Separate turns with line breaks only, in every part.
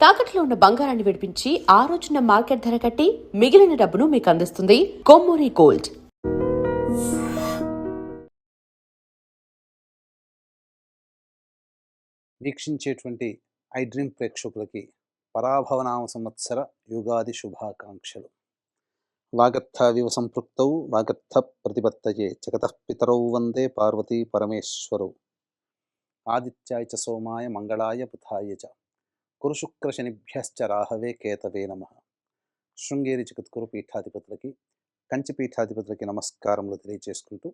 తాకట్లో ఉన్న బంగారాన్ని విడిపించి ఆ రోజున మార్కెట్ ధర కట్టి మిగిలిన డబ్బును మీకు అందిస్తుంది కొమ్మూరి గోల్డ్.
వీక్షించేటువంటి ఐ డ్రీమ్ ప్రేక్షకులకి పరాభవనామ సంవత్సర యుగాది శుభాకాంక్షలు. వాగర్థవివ సంపృక్తౌ వాగర్థ ప్రతిపత్తయే జగతః పితరౌ వందే పార్వతీ పరమేశ్వరౌ. ఆదిత్యాయ చ సోమాయ మంగళాయ బుధాయ చ కురుశుక్రశనిభ్యశ్చ రాహవే కేతవే నమః. శృంగేరి జగద్గురు పీఠాధిపతులకి, కంచి పీఠాధిపతులకి నమస్కారములు తెలియజేసుకుంటూ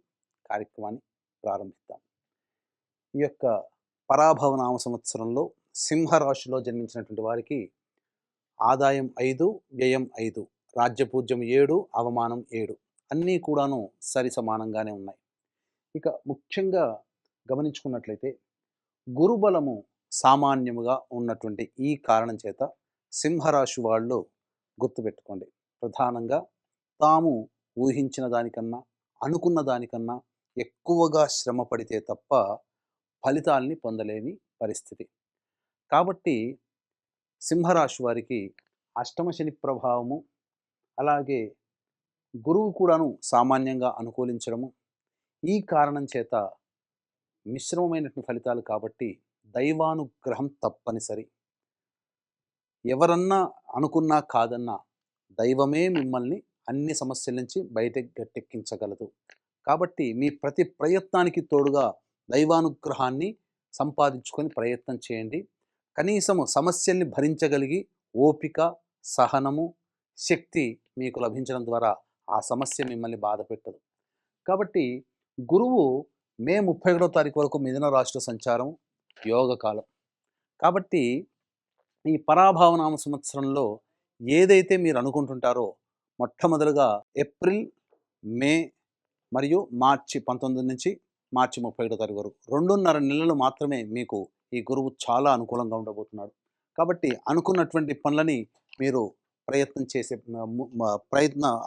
కార్యక్రమాన్ని ప్రారంభిద్దాం. ఈ యొక్క పరాభవనామ సంవత్సరంలో సింహరాశిలో జన్మించినటువంటి వారికి ఆదాయం 5, వ్యయం 5, రాజ్యపూజ్యం 7, అవమానం 7 అన్నీ కూడాను సరి సమానంగానే ఉన్నాయి. ఇక ముఖ్యంగా గమనించుకున్నట్లయితే గురుబలము సామాన్యముగా ఉన్నటువంటి ఈ కారణం చేత సింహరాశి వాళ్ళు గుర్తుపెట్టుకోండి, ప్రధానంగా తాము ఊహించిన దానికన్నా అనుకున్న దానికన్నా ఎక్కువగా శ్రమ పడితే తప్ప ఫలితాల్ని పొందలేని పరిస్థితి. కాబట్టి సింహరాశి వారికి అష్టమ శని ప్రభావము, అలాగే గురువు కూడాను సామాన్యంగా అనుకూలించడము, ఈ కారణం చేత మిశ్రమమైనటువంటి ఫలితాలు. కాబట్టి దైవానుగ్రహం తప్పనిసరి. ఎవరన్నా అనుకున్నా కాదన్నా దైవమే మిమ్మల్ని అన్ని సమస్యల నుంచి బయటకు గట్టెక్కించగలదు. కాబట్టి మీ ప్రతి ప్రయత్నానికి తోడుగా దైవానుగ్రహాన్ని సంపాదించుకొని ప్రయత్నం చేయండి. కనీసము సమస్యల్ని భరించగలిగి ఓపిక, సహనము, శక్తి మీకు లభించడం ద్వారా ఆ సమస్య మిమ్మల్ని బాధ పెట్టదు. కాబట్టి గురువు మే 31వ తారీఖు వరకు మిథున రాశిలో సంచారం యోగకాలం. కాబట్టి ఈ పరాభవనామ సంవత్సరంలో ఏదైతే మీరు అనుకుంటుంటారో మొట్టమొదలుగా ఏప్రిల్, మే మరియు మార్చి 19 నుంచి మార్చి 31వ తారీఖు వరకు 2.5 నెలలు మాత్రమే మీకు ఈ గురువు చాలా అనుకూలంగా ఉండబోతున్నాడు. కాబట్టి అనుకున్నటువంటి పనులని మీరు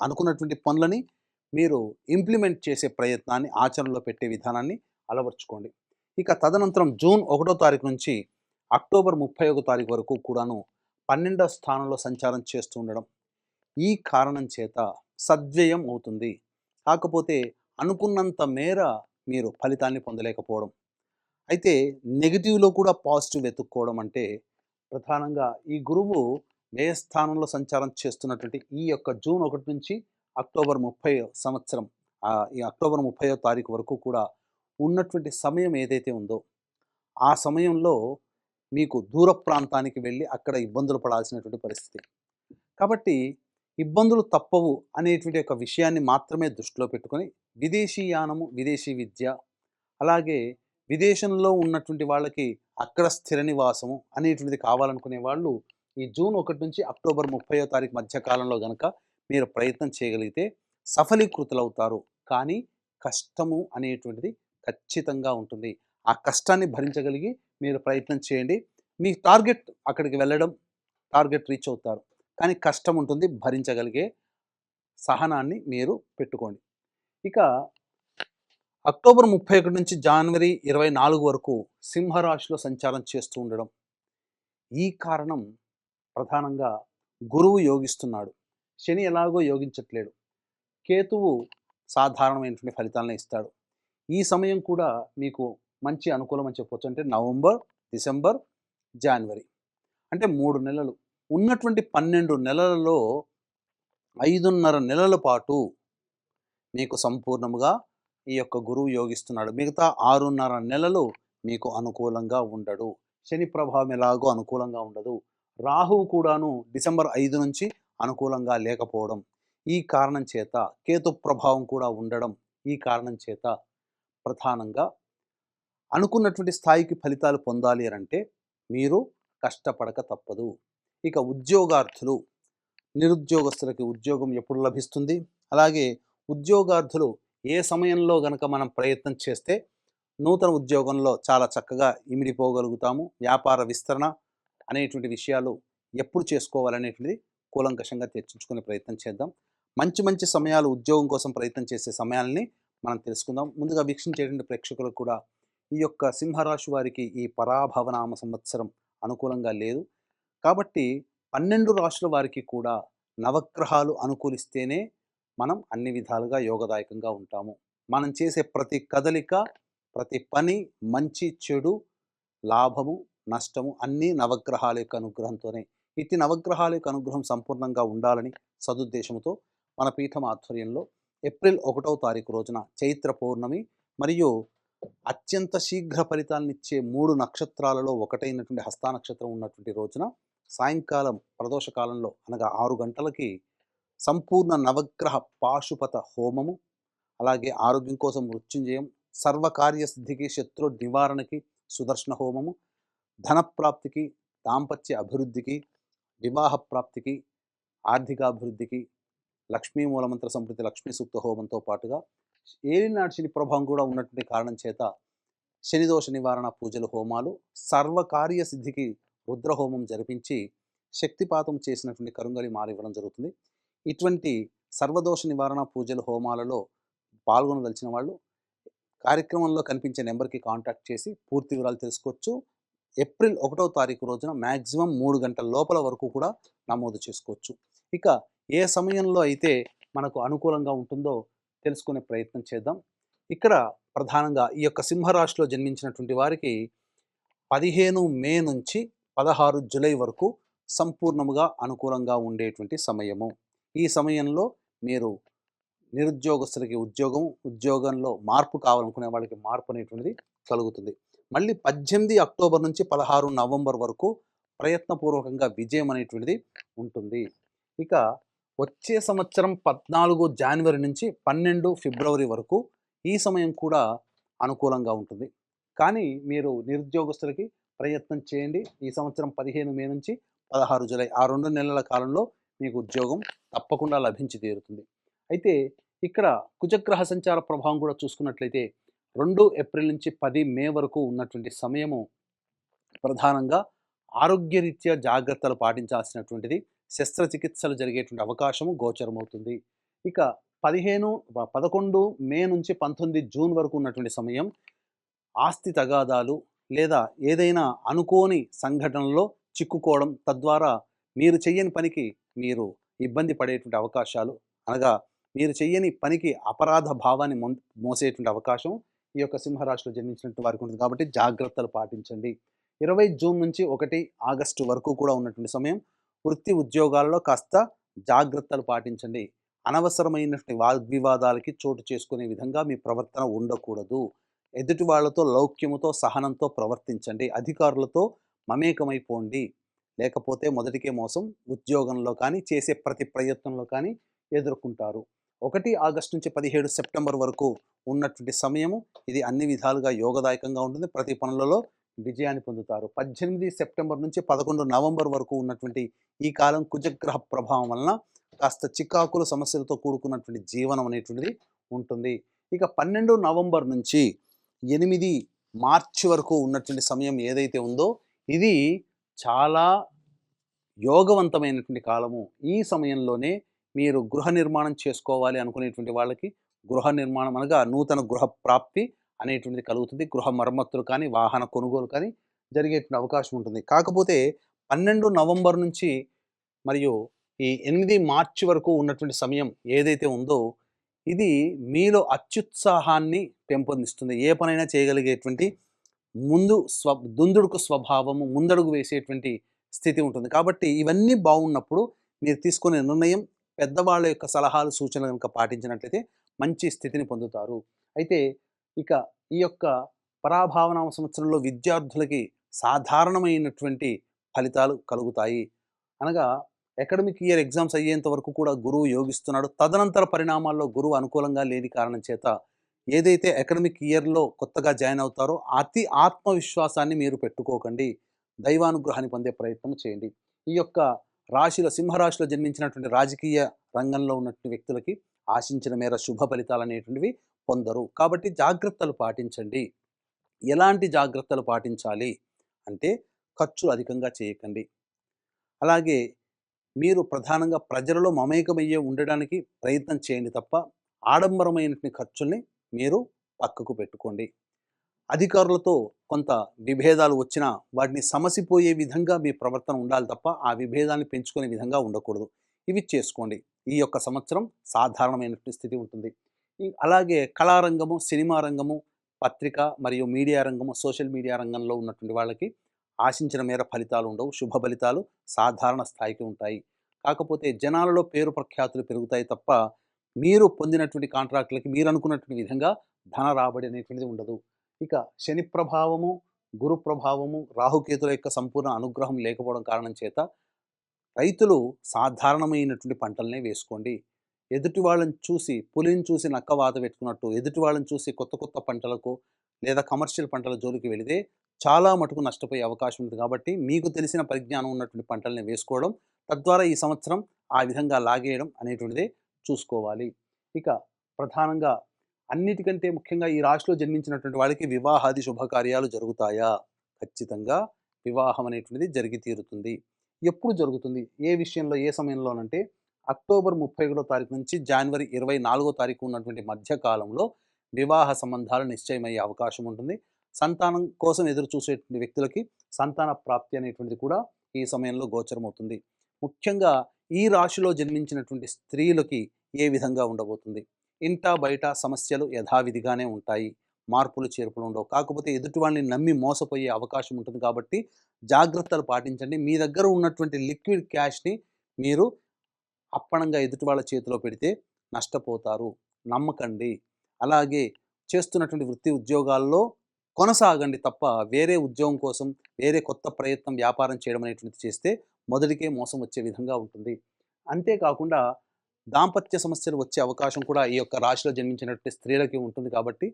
అనుకున్నటువంటి పనులని మీరు ఇంప్లిమెంట్ చేసే ప్రయత్నాన్ని, ఆచరణలో పెట్టే విధానాన్ని అలవర్చుకోండి. ఇక తదనంతరం జూన్ 1వ తారీఖు నుంచి అక్టోబర్ 31వ తారీఖు వరకు కూడాను 12వ స్థానంలో సంచారం చేస్తూ ఉండడం, ఈ కారణం చేత సద్వ్యయం అవుతుంది. కాకపోతే అనుకున్నంత మేర మీరు ఫలితాన్ని పొందలేకపోవడం. అయితే నెగిటివ్లో కూడా పాజిటివ్ వెతుక్కోవడం అంటే ప్రధానంగా ఈ గురువు వ్యయస్థానంలో సంచారం చేస్తున్నటువంటి ఈ యొక్క జూన్ 1 నుంచి అక్టోబర్ 30 సంవత్సరం, ఈ అక్టోబర్ 30వ తారీఖు వరకు కూడా ఉన్నటువంటి సమయం ఏదైతే ఉందో ఆ సమయంలో మీకు దూర ప్రాంతానికి వెళ్ళి అక్కడ ఇబ్బందులు పడాల్సినటువంటి పరిస్థితి. కాబట్టి ఇబ్బందులు తప్పవు అనేటువంటి ఒక విషయాన్ని మాత్రమే దృష్టిలో పెట్టుకొని విదేశీయానము, విదేశీ విద్య, అలాగే విదేశంలో ఉన్నటువంటి వాళ్ళకి అక్కడ స్థిర నివాసము అనేటువంటిది కావాలనుకునే వాళ్ళు ఈ జూన్ 1 నుంచి అక్టోబర్ 30వ తారీఖు మధ్య కాలంలో గనక మీరు ప్రయత్నం చేయగలిగితే సఫలీకృతులవుతారు. కానీ కష్టము అనేటువంటిది ఖచ్చితంగా ఉంటుంది. ఆ కష్టాన్ని భరించగలిగి మీరు ప్రయత్నం చేయండి. మీ టార్గెట్ అక్కడికి వెళ్ళడం, టార్గెట్ రీచ్ అవుతారు. కానీ కష్టం ఉంటుంది, భరించగలిగే సహనాన్ని మీరు పెట్టుకోండి. ఇక అక్టోబర్ 31 నుంచి జనవరి 24 వరకు సింహరాశిలో సంచారం చేస్తూ ఉండడం, ఈ కారణం ప్రధానంగా గురువు యోగిస్తున్నాడు, శని ఎలాగో యోగించట్లేడు, కేతువు సాధారణమైనటువంటి ఫలితాలను ఇస్తాడు. ఈ సమయం కూడా మీకు మంచి అనుకూలం అని చెప్పొచ్చు. అంటే నవంబర్, డిసెంబర్, జనవరి అంటే 3 నెలలు. ఉన్నటువంటి 12 నెలలలో 5.5 నెలల పాటు మీకు సంపూర్ణముగా ఈ యొక్క గురువు యోగిస్తున్నాడు. మిగతా 6.5 నెలలు మీకు అనుకూలంగా ఉండడు. శని ప్రభావం ఎలాగో అనుకూలంగా ఉండదు. రాహువు కూడాను డిసెంబర్ 5 నుంచి అనుకూలంగా లేకపోవడం, ఈ కారణం చేత కేతు ప్రభావం కూడా ఉండడం, ఈ కారణం చేత ప్రధానంగా అనుకున్నటువంటి స్థాయికి ఫలితాలు పొందాలి అంటే మీరు కష్టపడక తప్పదు. ఇక ఉద్యోగార్థులు, నిరుద్యోగస్తులకి ఉద్యోగం ఎప్పుడు లభిస్తుంది, అలాగే ఉద్యోగార్థులు ఏ సమయంలో గనక మనం ప్రయత్నం చేస్తే నూతన ఉద్యోగంలో చాలా చక్కగా ఇమిడిపోగలుగుతాము, వ్యాపార విస్తరణ అనేటువంటి విషయాలు ఎప్పుడు చేసుకోవాలనేటువంటిది కూలంకషంగా చర్చించుకునే ప్రయత్నం చేద్దాం. మంచి మంచి సమయాలు, ఉద్యోగం కోసం ప్రయత్నం చేసే సమయాలని మనం తెలుసుకుందాం. ముందుగా వీక్షించేటువంటి ప్రేక్షకులకు కూడా ఈ యొక్క సింహరాశి వారికి ఈ పరాభవనామ సంవత్సరం అనుకూలంగా లేదు. కాబట్టి 12 రాశుల వారికి కూడా నవగ్రహాలు అనుకూలిస్తేనే మనం అన్ని విధాలుగా యోగదాయకంగా ఉంటాము. మనం చేసే ప్రతి కదలిక, ప్రతి పని, మంచి, చెడు, లాభము, నష్టము అన్నీ నవగ్రహాల యొక్క అనుగ్రహంతోనే. ఇట్టి నవగ్రహాల యొక్క అనుగ్రహం సంపూర్ణంగా ఉండాలని సదుద్దేశంతో మన పీఠం ఆధ్వర్యంలో ఏప్రిల్ 1వ తారీఖు రోజున చైత్ర పౌర్ణమి మరియు అత్యంత శీఘ్ర ఫలితాలనిచ్చే 3 నక్షత్రాలలో ఒకటైనటువంటి హస్తా నక్షత్రం ఉన్నటువంటి రోజున సాయంకాలం ప్రదోష కాలంలో అనగా 6 గంటలకి సంపూర్ణ నవగ్రహ పాశుపత హోమము, అలాగే ఆరోగ్యం కోసం మృత్యుంజయం, సర్వకార్య సిద్ధికి, శత్రు నివారణకి సుదర్శన హోమము, ధనప్రాప్తికి, దాంపత్య అభివృద్ధికి, వివాహ ప్రాప్తికి, ఆర్థికాభివృద్ధికి, లక్ష్మీ మూలమంత్ర సంప్రీతి లక్ష్మీ సూక్త హోమంతో పాటుగా ఏలినాటి శని ప్రభావం కూడా ఉన్నటువంటి కారణం చేత శనిదోష నివారణ పూజలు, హోమాలు, సర్వకార్య సిద్ధికి రుద్రహోమం జరిపించి శక్తిపాతం చేసినటువంటి కరుంగలి మాల ఇవ్వడం జరుగుతుంది. ఇటువంటి సర్వదోష నివారణ పూజలు, హోమాలలో పాల్గొనదలిచిన వాళ్ళు కార్యక్రమంలో కనిపించే నెంబర్కి కాంటాక్ట్ చేసి పూర్తి వివరాలు తెలుసుకోవచ్చు. ఏప్రిల్ 1వ తారీఖు రోజున మ్యాక్సిమం 3 గంటల లోపల వరకు కూడా నమోదు చేసుకోవచ్చు. ఇక ఏ సమయంలో అయితే మనకు అనుకూలంగా ఉంటుందో తెలుసుకునే ప్రయత్నం చేద్దాం. ఇక్కడ ప్రధానంగా ఈ యొక్క సింహరాశిలో జన్మించినటువంటి వారికి 15 మే నుంచి 16 జూలై వరకు సంపూర్ణముగా అనుకూలంగా ఉండేటువంటి సమయము. ఈ సమయంలో మీరు నిరుద్యోగస్తులకి ఉద్యోగం, ఉద్యోగంలో మార్పు కావాలనుకునే వాళ్ళకి మార్పు అనేటువంటిది కలుగుతుంది. మళ్ళీ 18 అక్టోబర్ నుంచి 16 నవంబర్ వరకు ప్రయత్నపూర్వకంగా విజయం అనేటువంటిది ఉంటుంది. ఇక వచ్చే సంవత్సరం 14 జనవరి నుంచి 12 ఫిబ్రవరి వరకు ఈ సమయం కూడా అనుకూలంగా ఉంటుంది. కానీ మీరు నిరుద్యోగస్తులకి ప్రయత్నం చేయండి. ఈ సంవత్సరం 15 మే నుంచి 16 జూలై ఆ 2 నెలల కాలంలో మీకు ఉద్యోగం తప్పకుండా లభించి తీరుతుంది. అయితే ఇక్కడ కుజగ్రహ సంచార ప్రభావం కూడా చూసుకున్నట్లయితే 2 ఏప్రిల్ నుంచి 10 మే వరకు ఉన్నటువంటి సమయము ప్రధానంగా ఆరోగ్యరీత్యా జాగ్రత్తలు పాటించాల్సినటువంటిది, శస్త్రచికిత్సలు జరిగేటువంటి అవకాశము గోచరమవుతుంది. ఇక 11 మే నుంచి 19 జూన్ వరకు ఉన్నటువంటి సమయం ఆస్తి తగాదాలు లేదా ఏదైనా అనుకోని సంఘటనలో చిక్కుకోవడం, తద్వారా మీరు చెయ్యని పనికి మీరు ఇబ్బంది పడేటువంటి అవకాశాలు, అనగా మీరు చెయ్యని పనికి అపరాధ భావాన్ని మోసేటువంటి అవకాశం ఈ యొక్క సింహరాశిలో జన్మించినటువంటి వారికి ఉంటుంది. కాబట్టి జాగ్రత్తలు పాటించండి. 20 జూన్ నుంచి 1 ఆగస్టు వరకు కూడా ఉన్నటువంటి సమయం వృత్తి ఉద్యోగాలలో కాస్త జాగ్రత్తలు పాటించండి. అనవసరమైనటువంటి వాగ్వివాదాలకి చోటు చేసుకునే విధంగా మీ ప్రవర్తన ఉండకూడదు. ఎదుటి వాళ్ళతో లౌక్యముతో, సహనంతో ప్రవర్తించండి. అధికారులతో మమేకమైపోండి. లేకపోతే మొదటికే మోసం ఉద్యోగంలో కానీ, చేసే ప్రతి ప్రయత్నంలో కానీ ఎదుర్కొంటారు. 1 ఆగస్టు నుంచి 17 సెప్టెంబర్ వరకు ఉన్నటువంటి సమయము ఇది అన్ని విధాలుగా యోగదాయకంగా ఉంటుంది. ప్రతి పనులలో విజయాన్ని పొందుతారు. 18 సెప్టెంబర్ నుంచి 11 నవంబర్ వరకు ఉన్నటువంటి ఈ కాలం కుజగ్రహ ప్రభావం వలన కాస్త చికాకులు, సమస్యలతో కూడుకున్నటువంటి జీవనం అనేటువంటిది ఉంటుంది. ఇక 12 నవంబర్ నుంచి 8 మార్చి వరకు ఉన్నటువంటి సమయం ఏదైతే ఉందో ఇది చాలా యోగవంతమైనటువంటి కాలము. ఈ సమయంలోనే మీరు గృహ నిర్మాణం చేసుకోవాలి అనుకునేటువంటి వాళ్ళకి గృహ నిర్మాణం అనగా నూతన గృహ ప్రాప్తి అనేటువంటిది కలుగుతుంది. గృహ మరమ్మతులు కానీ, వాహన కొనుగోలు కానీ జరిగేటువంటి అవకాశం ఉంటుంది. కాకపోతే 12 నవంబర్ నుంచి మరియు ఈ 8 మార్చి వరకు ఉన్నటువంటి సమయం ఏదైతే ఉందో ఇది మీలో అత్యుత్సాహాన్ని పెంపొందిస్తుంది. ఏ పనైనా చేయగలిగేటువంటి దుందుడుకు స్వభావము, ముందడుగు వేసేటువంటి స్థితి ఉంటుంది. కాబట్టి ఇవన్నీ బాగున్నప్పుడు మీరు తీసుకునే నిర్ణయం పెద్దవాళ్ళ యొక్క సలహాలు, సూచనలు కనుక పాటించినట్లయితే మంచి స్థితిని పొందుతారు. అయితే ఇక ఈ యొక్క పరాభావన సంవత్సరంలో విద్యార్థులకి సాధారణమైనటువంటి ఫలితాలు కలుగుతాయి. అనగా అకాడమిక్ ఇయర్ ఎగ్జామ్స్ అయ్యేంత వరకు కూడా గురువు యోగిస్తున్నాడు. తదనంతర పరిణామాల్లో గురువు అనుకూలంగా లేని కారణం చేత ఏదైతే అకాడమిక్ ఇయర్లో కొత్తగా జాయిన్ అవుతారో అతి ఆత్మవిశ్వాసాన్ని మీరు పెట్టుకోకండి. దైవానుగ్రహాన్ని పొందే ప్రయత్నం చేయండి. ఈ యొక్క రాశిలో, సింహరాశిలో జన్మించినటువంటి రాజకీయ రంగంలో ఉన్నటువంటి వ్యక్తులకి ఆశించిన మేర శుభ ఫలితాలు అనేటువంటివి పొందరు. కాబట్టి జాగ్రత్తలు పాటించండి. ఎలాంటి జాగ్రత్తలు పాటించాలి అంటే ఖర్చులు అధికంగా చేయకండి. అలాగే మీరు ప్రధానంగా ప్రజలలో మమేకమయ్యే ఉండడానికి ప్రయత్నం చేయండి తప్ప ఆడంబరమైనటువంటి ఖర్చుల్ని మీరు పక్కకు పెట్టుకోండి. అధికారులతో కొంత విభేదాలు వచ్చినా వాటిని సమసిపోయే విధంగా మీ ప్రవర్తన ఉండాలి తప్ప ఆ విభేదాన్ని పెంచుకునే విధంగా ఉండకూడదు. ఇవి చేసుకోండి. ఈ యొక్క సంవత్సరం సాధారణమైనటువంటి స్థితి ఉంటుంది. అలాగే కళారంగము, సినిమా రంగము, పత్రిక మరియు మీడియా రంగము, సోషల్ మీడియా రంగంలో ఉన్నటువంటి వాళ్ళకి ఆశించిన మేర ఫలితాలు ఉండవు. శుభ ఫలితాలు సాధారణ స్థాయికి ఉంటాయి. కాకపోతే జనాలలో పేరు ప్రఖ్యాతులు పెరుగుతాయి తప్ప మీరు పొందినటువంటి కాంట్రాక్టులకి మీరు అనుకున్నటువంటి విధంగా ధన రాబడి అనేటువంటిది ఉండదు. ఇక శని ప్రభావము, గురు ప్రభావము, రాహుకేతుల యొక్క సంపూర్ణ అనుగ్రహం లేకపోవడం కారణం చేత రైతులు సాధారణమైనటువంటి పంటలనే వేసుకోండి. ఎదుటి వాళ్ళని చూసి, పులిని చూసి నక్క వాత పెట్టుకున్నట్టు ఎదుటి వాళ్ళని చూసి కొత్త కొత్త పంటలకు లేదా కమర్షియల్ పంటల జోలికి వెళితే చాలా మటుకు నష్టపోయే అవకాశం ఉంది. కాబట్టి మీకు తెలిసిన పరిజ్ఞానం ఉన్నటువంటి పంటల్ని వేసుకోవడం, తద్వారా ఈ సంవత్సరం ఆ విధంగా లాగేయడం అనేటువంటిదే చూసుకోవాలి. ఇక ప్రధానంగా అన్నిటికంటే ముఖ్యంగా ఈ రాశిలో జన్మించినటువంటి వాళ్ళకి వివాహాది శుభకార్యాలు జరుగుతాయా? ఖచ్చితంగా వివాహం అనేటువంటిది జరిగి తీరుతుంది. ఎప్పుడు జరుగుతుంది? ఏ విషయంలో, ఏ సమయంలోనంటే అక్టోబర్ 31 తారీఖు నుంచి జనవరి 24 తారీఖు ఉన్నటువంటి మధ్య కాలంలో వివాహ సంబంధాలు నిశ్చయమయ్యే అవకాశం ఉంటుంది. సంతానం కోసం ఎదురు చూసేటువంటి వ్యక్తులకి సంతాన ప్రాప్తి అనేటువంటిది కూడా ఈ సమయంలో గోచరమవుతుంది. ముఖ్యంగా ఈ రాశిలో జన్మించినటువంటి స్త్రీలకి ఏ విధంగా ఉండబోతుంది? ఇంటా బయట సమస్యలు యథావిధిగానే ఉంటాయి. మార్పులు చేర్పులు ఉండవు. కాకపోతే ఎదుటి వాళ్ళని నమ్మి మోసపోయే అవకాశం ఉంటుంది కాబట్టి జాగ్రత్తలు పాటించండి. మీ దగ్గర ఉన్నటువంటి లిక్విడ్ క్యాష్‌ని మీరు అప్పనంగా ఎదుటి వాళ్ళ చేతిలో పెడితే నష్టపోతారు. నమ్మకండి. అలాగే చేస్తున్నటువంటి వృత్తి ఉద్యోగాల్లో కొనసాగండి తప్ప వేరే ఉద్యోగం కోసం, వేరే కొత్త ప్రయత్నం, వ్యాపారం చేయడం అనేటువంటిది చేస్తే మొదటికే మోసం వచ్చే విధంగా ఉంటుంది. అంతేకాకుండా దాంపత్య సమస్యలు వచ్చే అవకాశం కూడా ఈ యొక్క రాశిలో జన్మించినటువంటి స్త్రీలకి ఉంటుంది కాబట్టి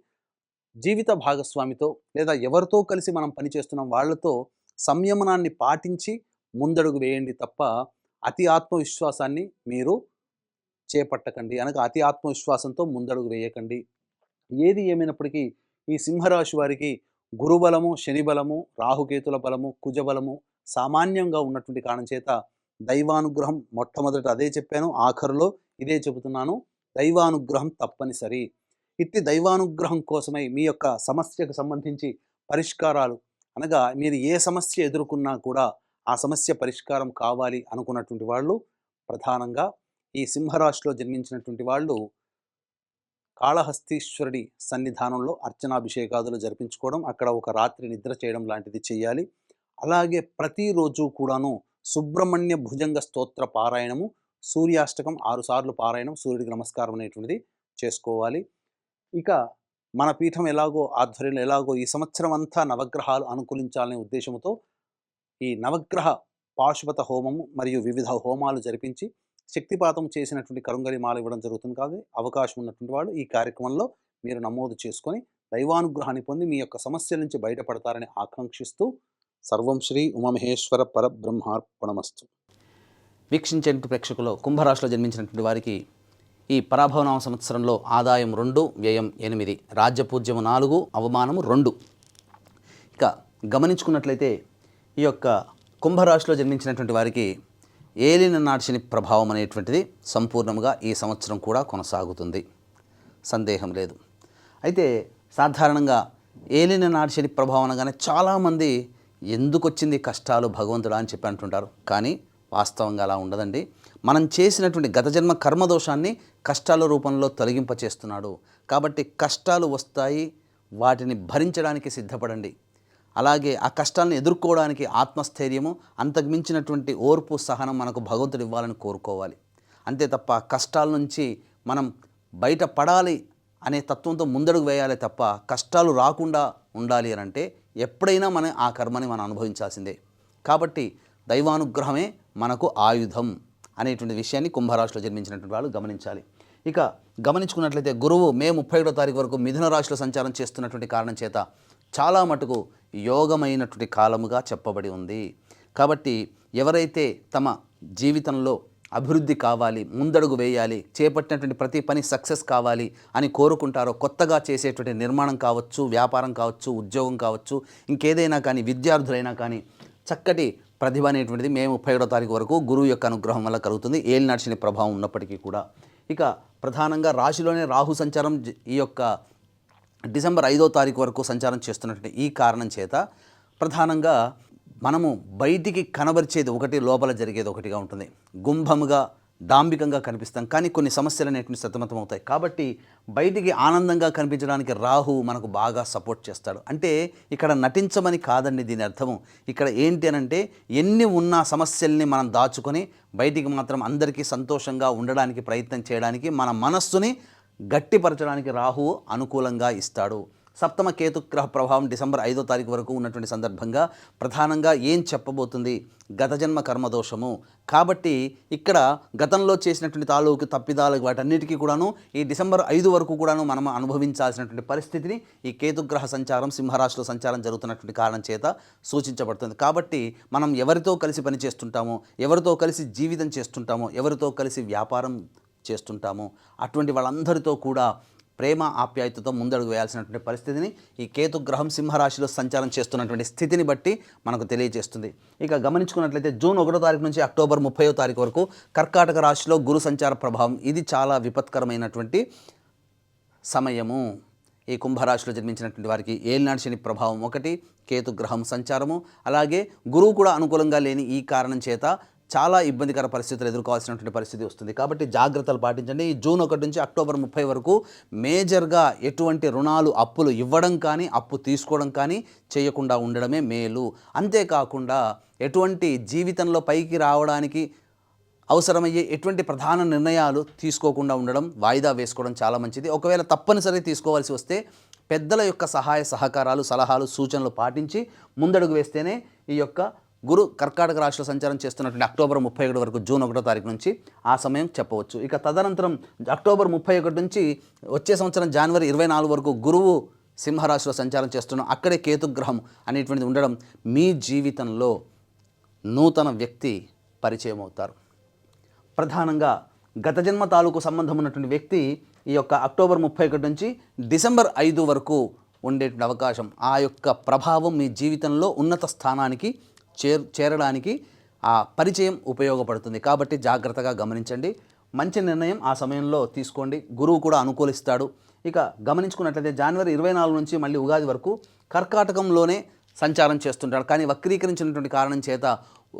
జీవిత భాగస్వామితో లేదా ఎవరితో కలిసి మనం పని చేస్తున్నాం వాళ్ళతో సంయమనాన్ని పాటించి ముందడుగు వేయండి తప్ప అతి ఆత్మవిశ్వాసాన్ని మీరు చేపట్టకండి. అనగా అతి ఆత్మవిశ్వాసంతో ముందడుగు వేయకండి. ఏది ఏమైనప్పటికీ ఈ సింహరాశి వారికి గురుబలము, శని బలము, రాహుకేతుల బలము, కుజబలము సామాన్యంగా ఉన్నటువంటి కారణం చేత దైవానుగ్రహం మొట్టమొదట అదే చెప్పాను. ఆఖరులో ఇదే చెబుతున్నాను. దైవానుగ్రహం తప్పనిసరి. ఇట్టి దైవానుగ్రహం కోసమై మీ యొక్క సమస్యకు సంబంధించి పరిష్కారాలు అనగా మీరు ఏ సమస్య ఎదుర్కొన్నా కూడా ఆ సమస్య పరిష్కారం కావాలి అనుకున్నటువంటి వాళ్ళు ప్రధానంగా ఈ సింహరాశిలో జన్మించినటువంటి వాళ్ళు కాళహస్తీశ్వరుడి సన్నిధానంలో అర్చనాభిషేకాదులు జరిపించుకోవడం, అక్కడ ఒక రాత్రి నిద్ర చేయడం లాంటిది చేయాలి. అలాగే ప్రతిరోజు కూడాను సుబ్రహ్మణ్య భుజంగ స్తోత్ర పారాయణము, సూర్యాష్టకం 6 సార్లు పారాయణం, సూర్యుడికి నమస్కారం అనేటువంటిది చేసుకోవాలి. ఇక మన పీఠం ఎలాగో ఆధ్వర్యంలో ఎలాగో ఈ సంవత్సరం అంతా నవగ్రహాలు అనుకూలించాలనే ఉద్దేశంతో ఈ నవగ్రహ పాశుపత హోమము మరియు వివిధ హోమాలు జరిపించి శక్తిపాతం చేసినటువంటి కరుంగలి మాల ఇవ్వడం జరుగుతుంది. కాదు అవకాశం ఉన్నటువంటి వాళ్ళు ఈ కార్యక్రమంలో మీరు నమోదు చేసుకొని దైవానుగ్రహాన్ని పొంది మీ యొక్క సమస్యల నుంచి బయటపడతారని ఆకాంక్షిస్తూ సర్వం శ్రీ ఉమామహేశ్వర పరబ్రహ్మార్పణమస్తు. వీక్షించేటువంటి ప్రేక్షకులు కుంభరాశిలో జన్మించినటువంటి వారికి ఈ పరాభవనామ సంవత్సరంలో ఆదాయం 2, వ్యయం 8, రాజ్యపూజ్యము 4, అవమానము 2. ఇక గమనించుకున్నట్లయితే ఈ యొక్క కుంభరాశిలో జన్మించినటువంటి వారికి ఏలిన నాటి శని ప్రభావం అనేటువంటిది సంపూర్ణంగా ఈ సంవత్సరం కూడా కొనసాగుతుంది, సందేహం లేదు. అయితే సాధారణంగా ఏలిన నాటి శని ప్రభావం అనగానే చాలామంది ఎందుకు వచ్చింది కష్టాలు భగవంతుడా అని చెప్పి అంటుంటారు. కానీ వాస్తవంగా అలా ఉండదండి. మనం చేసినటువంటి గత జన్మ కర్మదోషాన్ని కష్టాల రూపంలో తొలగింపచేస్తున్నాడు. కాబట్టి కష్టాలు వస్తాయి, వాటిని భరించడానికి సిద్ధపడండి. అలాగే ఆ కష్టాలను ఎదుర్కోవడానికి ఆత్మస్థైర్యము, అంతకుమించినటువంటి ఓర్పు, సహనం మనకు భగవంతుడు ఇవ్వాలని కోరుకోవాలి. అంతే తప్ప కష్టాల నుంచి మనం బయటపడాలి అనే తత్వంతో ముందడుగు వేయాలి తప్ప కష్టాలు రాకుండా ఉండాలి అని అంటే ఎప్పుడైనా మనం ఆ కర్మని మనం అనుభవించాల్సిందే. కాబట్టి దైవానుగ్రహమే మనకు ఆయుధం అనేటువంటి విషయాన్ని కుంభరాశిలో జన్మించినటువంటి వాళ్ళు గమనించాలి. ఇక గమనించుకున్నట్లయితే గురువు మే 31వ తారీఖు వరకు మిథున రాశిలో సంచారం చేస్తున్నటువంటి కారణం చేత చాలా మటుకు యోగమైనటువంటి కాలముగా చెప్పబడి ఉంది. కాబట్టి ఎవరైతే తమ జీవితంలో అభివృద్ధి కావాలి, ముందడుగు వేయాలి, చేపట్టినటువంటి ప్రతి పని సక్సెస్ కావాలి అని కోరుకుంటారో, కొత్తగా చేసేటువంటి నిర్మాణం కావచ్చు, వ్యాపారం కావచ్చు, ఉద్యోగం కావచ్చు, ఇంకేదైనా కానీ, విద్యార్థులైనా కానీ చక్కటి ప్రతిభ అనేటువంటిది మే 31వ తారీఖు వరకు గురువు యొక్క అనుగ్రహం వల్ల కలుగుతుంది, ఏలినాటి శని ప్రభావం ఉన్నప్పటికీ కూడా. ఇక ప్రధానంగా రాశిలోనే రాహు సంచారం ఈ యొక్క డిసెంబర్ 5వ తారీఖు వరకు సంచారం చేస్తున్నటువంటి ఈ కారణం చేత ప్రధానంగా మనము బయటికి కనబరిచేది ఒకటి, లోపల జరిగేది ఒకటిగా ఉంటుంది. గుంభముగా డాంబికంగా కనిపిస్తాం, కానీ కొన్ని సమస్యలు అనేటువంటి సతమతం అవుతాయి. కాబట్టి బయటికి ఆనందంగా కనిపించడానికి రాహు మనకు బాగా సపోర్ట్ చేస్తాడు. అంటే ఇక్కడ నటించమని కాదండి దీని అర్థము. ఇక్కడ ఏంటి అనంటే ఎన్ని ఉన్న సమస్యల్ని మనం దాచుకొని బయటికి మాత్రం అందరికీ సంతోషంగా ఉండడానికి ప్రయత్నం చేయడానికి మన మనస్సుని గట్టిపరచడానికి రాహువు అనుకూలంగా ఇస్తాడు. సప్తమ కేతుగ్రహ ప్రభావం డిసెంబర్ 5వ తారీఖు వరకు ఉన్నటువంటి సందర్భంగా ప్రధానంగా ఏం చెప్పబోతుంది? గత జన్మ కర్మదోషము. కాబట్టి ఇక్కడ గతంలో చేసినటువంటి తాలూకు తప్పిదాలు వాటన్నిటికీ కూడాను ఈ డిసెంబర్ 5 వరకు కూడాను మనం అనుభవించాల్సినటువంటి పరిస్థితిని ఈ కేతుగ్రహ సంచారం సింహరాశిలో సంచారం జరుగుతున్నటువంటి కారణం చేత సూచించబడుతుంది. కాబట్టి మనం ఎవరితో కలిసి పని చేస్తుంటామో, ఎవరితో కలిసి జీవితం చేస్తుంటామో, ఎవరితో కలిసి వ్యాపారం చేస్తుంటామో అటువంటి వాళ్ళందరితో కూడా ప్రేమ ఆప్యాయతతో ముందడుగు వేయాల్సినటువంటి పరిస్థితిని ఈ కేతుగ్రహం సింహరాశిలో సంచారం చేస్తున్నటువంటి స్థితిని బట్టి మనకు తెలియజేస్తుంది. ఇక గమనించుకున్నట్లయితే జూన్ 1వ తారీఖు నుంచి అక్టోబర్ 30వ తారీఖు వరకు కర్కాటక రాశిలో గురు సంచార ప్రభావం, ఇది చాలా విపత్కరమైనటువంటి సమయము. ఈ కుంభరాశిలో జన్మించినటువంటి వారికి ఏలినాటి శని ప్రభావం ఒకటి, కేతుగ్రహం సంచారము, అలాగే గురువు కూడా అనుకూలంగా లేని ఈ కారణం చేత చాలా ఇబ్బందికర పరిస్థితులు ఎదుర్కోవాల్సినటువంటి పరిస్థితి వస్తుంది. కాబట్టి జాగ్రత్తలు పాటించండి. ఈ జూన్ 1 నుంచి అక్టోబర్ 30 వరకు మేజర్గా ఎటువంటి రుణాలు, అప్పులు ఇవ్వడం కానీ అప్పు తీసుకోవడం కానీ చేయకుండా ఉండడమే మేలు. అంతేకాకుండా ఎటువంటి జీవితంలో పైకి రావడానికి అవసరమయ్యే ఎటువంటి ప్రధాన నిర్ణయాలు తీసుకోకుండా ఉండడం, వాయిదా వేసుకోవడం చాలా మంచిది. ఒకవేళ తప్పనిసరి తీసుకోవాల్సి వస్తే పెద్దల యొక్క సహాయ సహకారాలు, సలహాలు, సూచనలు పాటించి ముందడుగు వేస్తేనే ఈ యొక్క గురు కర్కాటక రాశిలో సంచారం చేస్తున్నటువంటి అక్టోబర్ 31 వరకు జూన్ 1వ తారీఖు నుంచి ఆ సమయం చెప్పవచ్చు. ఇక తదనంతరం అక్టోబర్ 31 నుంచి వచ్చే సంవత్సరం జనవరి 24 వరకు గురువు సింహరాశిలో సంచారం చేస్తున్నాం. అక్కడే కేతుగ్రహం అనేటువంటిది ఉండడం మీ జీవితంలో నూతన వ్యక్తి పరిచయం అవుతారు. ప్రధానంగా గత జన్మ తాలూకు సంబంధం ఉన్నటువంటి వ్యక్తి ఈ యొక్క అక్టోబర్ 31 నుంచి డిసెంబర్ 5 వరకు ఉండేటువంటి అవకాశం, ఆ యొక్క ప్రభావం మీ జీవితంలో ఉన్నత స్థానానికి చేరడానికి ఆ పరిచయం ఉపయోగపడుతుంది. కాబట్టి జాగ్రత్తగా గమనించండి. మంచి నిర్ణయం ఆ సమయంలో తీసుకోండి. గురువు కూడా అనుకూలిస్తాడు. ఇక గమనించుకున్నట్లయితే జనవరి 24 నుంచి మళ్ళీ ఉగాది వరకు కర్కాటకంలోనే సంచారం చేస్తుంటాడు. కానీ వక్రీకరించినటువంటి కారణం చేత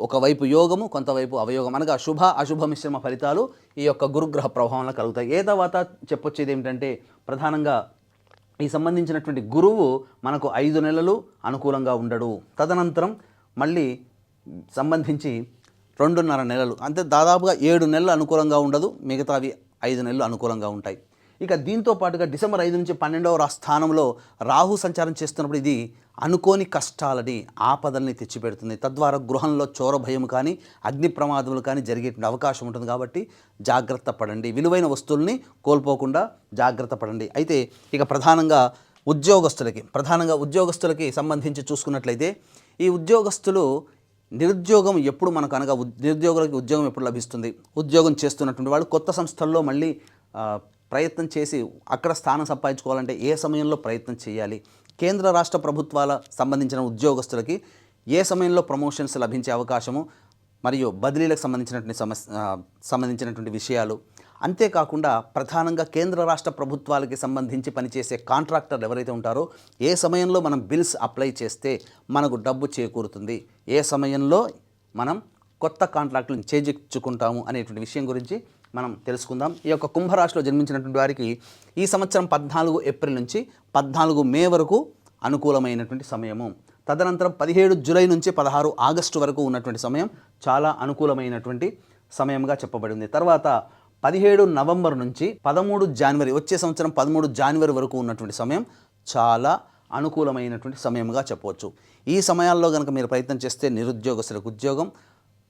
ఒకవైపు యోగము, కొంతవైపు అవయోగం, అనగా శుభ అశుభ మిశ్రమ ఫలితాలు ఈ యొక్క గురుగ్రహ ప్రభావంలో కలుగుతాయి. ఏ తర్వాత చెప్పొచ్చేది ఏమిటంటే ప్రధానంగా ఈ సంబంధించినటువంటి గురువు మనకు 5 నెలలు అనుకూలంగా ఉండడు. తదనంతరం మళ్ళీ సంబంధించి 2.5 నెలలు, అంటే దాదాపుగా 7 నెలలు అనుకూలంగా ఉండదు, మిగతావి 5 నెలలు అనుకూలంగా ఉంటాయి. ఇక దీంతో పాటుగా డిసెంబర్ 5 నుంచి 12వ స్థానంలో రాహు సంచారం చేస్తున్నప్పుడు ఇది అనుకోని కష్టాలని, ఆపదల్ని తెచ్చిపెడుతుంది. తద్వారా గృహంలో చోర భయం కానీ అగ్ని ప్రమాదములు కానీ జరిగే అవకాశం ఉంటుంది. కాబట్టి జాగ్రత్త పడండి. విలువైన వస్తువుల్ని కోల్పోకుండా జాగ్రత్త పడండి. అయితే ఇక ప్రధానంగా ఉద్యోగస్తులకి సంబంధించి చూసుకున్నట్లయితే ఈ ఉద్యోగస్తులు నిరుద్యోగం ఎప్పుడు మనకు అనగా నిరుద్యోగులకి ఉద్యోగం ఎప్పుడు లభిస్తుంది? ఉద్యోగం చేస్తున్నటువంటి వాళ్ళు కొత్త సంస్థల్లో మళ్ళీ ప్రయత్నం చేసి అక్కడ స్థానం సంపాదించుకోవాలంటే ఏ సమయంలో ప్రయత్నం చేయాలి? కేంద్ర రాష్ట్ర ప్రభుత్వాల సంబంధించిన ఉద్యోగస్తులకి ఏ సమయంలో ప్రమోషన్స్ లభించే అవకాశము, మరియు బదిలీలకు సంబంధించినటువంటి విషయాలు, అంతేకాకుండా ప్రధానంగా కేంద్ర రాష్ట్ర ప్రభుత్వాలకి సంబంధించి పనిచేసే కాంట్రాక్టర్లు ఎవరైతే ఉంటారో ఏ సమయంలో మనం బిల్స్ అప్లై చేస్తే మనకు డబ్బు చేకూరుతుంది, ఏ సమయంలో మనం కొత్త కాంట్రాక్టులను చేజిక్కుంటాము అనేటువంటి విషయం గురించి మనం తెలుసుకుందాం. ఈ యొక్క కుంభరాశిలో జన్మించినటువంటి వారికి ఈ సంవత్సరం 14 ఏప్రిల్ నుంచి 14 మే వరకు అనుకూలమైనటువంటి సమయము. తదనంతరం 17 జూలై నుంచి 16 ఆగస్టు వరకు ఉన్నటువంటి సమయం చాలా అనుకూలమైనటువంటి సమయంగా చెప్పబడింది. తర్వాత 17 నవంబర్ నుంచి 13 జనవరి, వచ్చే సంవత్సరం 13 జనవరి వరకు ఉన్నటువంటి సమయం చాలా అనుకూలమైనటువంటి సమయంగా చెప్పవచ్చు. ఈ సమయాల్లో కనుక మీరు ప్రయత్నం చేస్తే నిరుద్యోగస్తులకు ఉద్యోగం,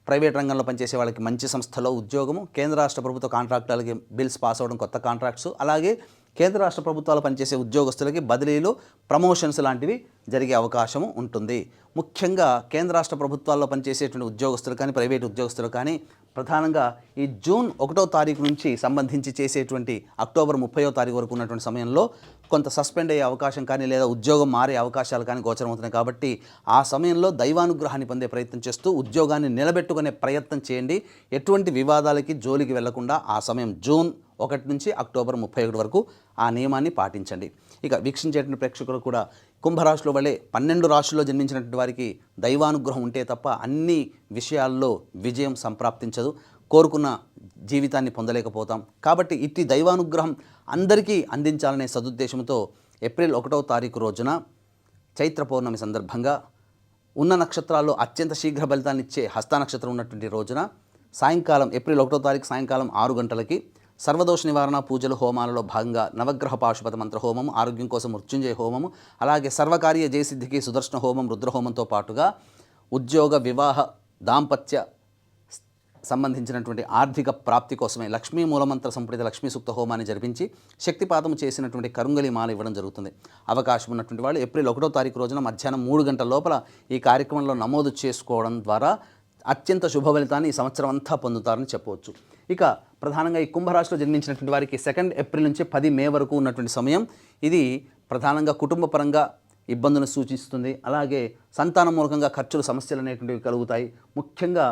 ప్రైవేట్ రంగంలో పనిచేసే వాళ్ళకి మంచి సంస్థలో ఉద్యోగము, కేంద్ర రాష్ట్ర ప్రభుత్వ కాంట్రాక్టులకి బిల్స్ పాస్ అవ్వడం, కొత్త కాంట్రాక్ట్స్, అలాగే కేంద్ర రాష్ట్ర ప్రభుత్వాలు పనిచేసే ఉద్యోగస్తులకి బదిలీలు, ప్రమోషన్స్ లాంటివి జరిగే అవకాశం ఉంటుంది. ముఖ్యంగా కేంద్ర రాష్ట్ర ప్రభుత్వాల్లో పనిచేసేటువంటి ఉద్యోగస్తులు కానీ ప్రైవేట్ ఉద్యోగస్తులు కానీ ప్రధానంగా ఈ జూన్ 1వ తారీఖు నుంచి సంబంధించి చేసేటువంటి అక్టోబర్ 30వ తారీఖు వరకు ఉన్నటువంటి సమయంలో కొంత సస్పెండ్ అయ్యే అవకాశం కానీ లేదా ఉద్యోగం మారే అవకాశాలు కానీ గోచరమవుతున్నాయి. కాబట్టి ఆ సమయంలో దైవానుగ్రహాన్ని పొందే ప్రయత్నం చేస్తూ ఉద్యోగాన్ని నిలబెట్టుకునే ప్రయత్నం చేయండి. ఎటువంటి వివాదాలకి జోలికి వెళ్లకుండా ఆ సమయం జూన్ 1 నుంచి అక్టోబర్ 31 వరకు ఆ నియమాన్ని పాటించండి. ఇక వీక్షించేటువంటి ప్రేక్షకులు కూడా కుంభరాశిలో వలె 12 రాశుల్లో జన్మించినటువంటి వారికి దైవానుగ్రహం ఉంటే తప్ప అన్ని విషయాల్లో విజయం సంప్రాప్తించదు, కోరుకున్న జీవితాన్ని పొందలేకపోతాం. కాబట్టి ఇట్టి దైవానుగ్రహం అందరికీ అందించాలనే సదుద్దేశంతో ఏప్రిల్ 1వ తారీఖు రోజున చైత్ర పౌర్ణమి సందర్భంగా ఉన్న నక్షత్రాల్లో అత్యంత శీఘ్ర ఫలితాన్ని ఇచ్చే హస్త నక్షత్రం ఉన్నటువంటి రోజున సాయంకాలం ఏప్రిల్ 1వ తారీఖు సాయంకాలం 6 గంటలకి సర్వదోష నివారణ పూజలు హోమాలలో భాగంగా నవగ్రహ పాశుపత మంత్ర హోమము, ఆరోగ్యం కోసం మృత్యుంజయ హోమము, అలాగే సర్వకార్య జయసిద్ధికి సుదర్శన హోమం, రుద్రహోమంతో పాటుగా ఉద్యోగ, వివాహ, దాంపత్య సంబంధించినటువంటి ఆర్థిక ప్రాప్తి కోసమే లక్ష్మీ మూలమంత్ర సంపుటిత లక్ష్మీ సూక్త హోమాన్ని జరిపించి శక్తిపాతం చేసినటువంటి కరుంగలి మాల ఇవ్వడం జరుగుతుంది. అవకాశం ఉన్నటువంటి వాళ్ళు ఏప్రిల్ 1వ తారీఖు రోజున మధ్యాహ్నం 3 గంటల లోపల ఈ కార్యక్రమంలో నమోదు చేసుకోవడం ద్వారా అత్యంత శుభ ఫలితాన్ని ఈ సంవత్సరం అంతా పొందుతారని చెప్పవచ్చు. ఇక ప్రధానంగా ఈ కుంభరాశిలో జన్మించినటువంటి వారికి 2 ఏప్రిల్ నుంచి 10 మే వరకు ఉన్నటువంటి సమయం ఇది ప్రధానంగా కుటుంబ పరంగా ఇబ్బందులను సూచిస్తుంది. అలాగే సంతాన మూలకంగా ఖర్చులు, సమస్యలు అనేటువంటివి కలుగుతాయి. ముఖ్యంగా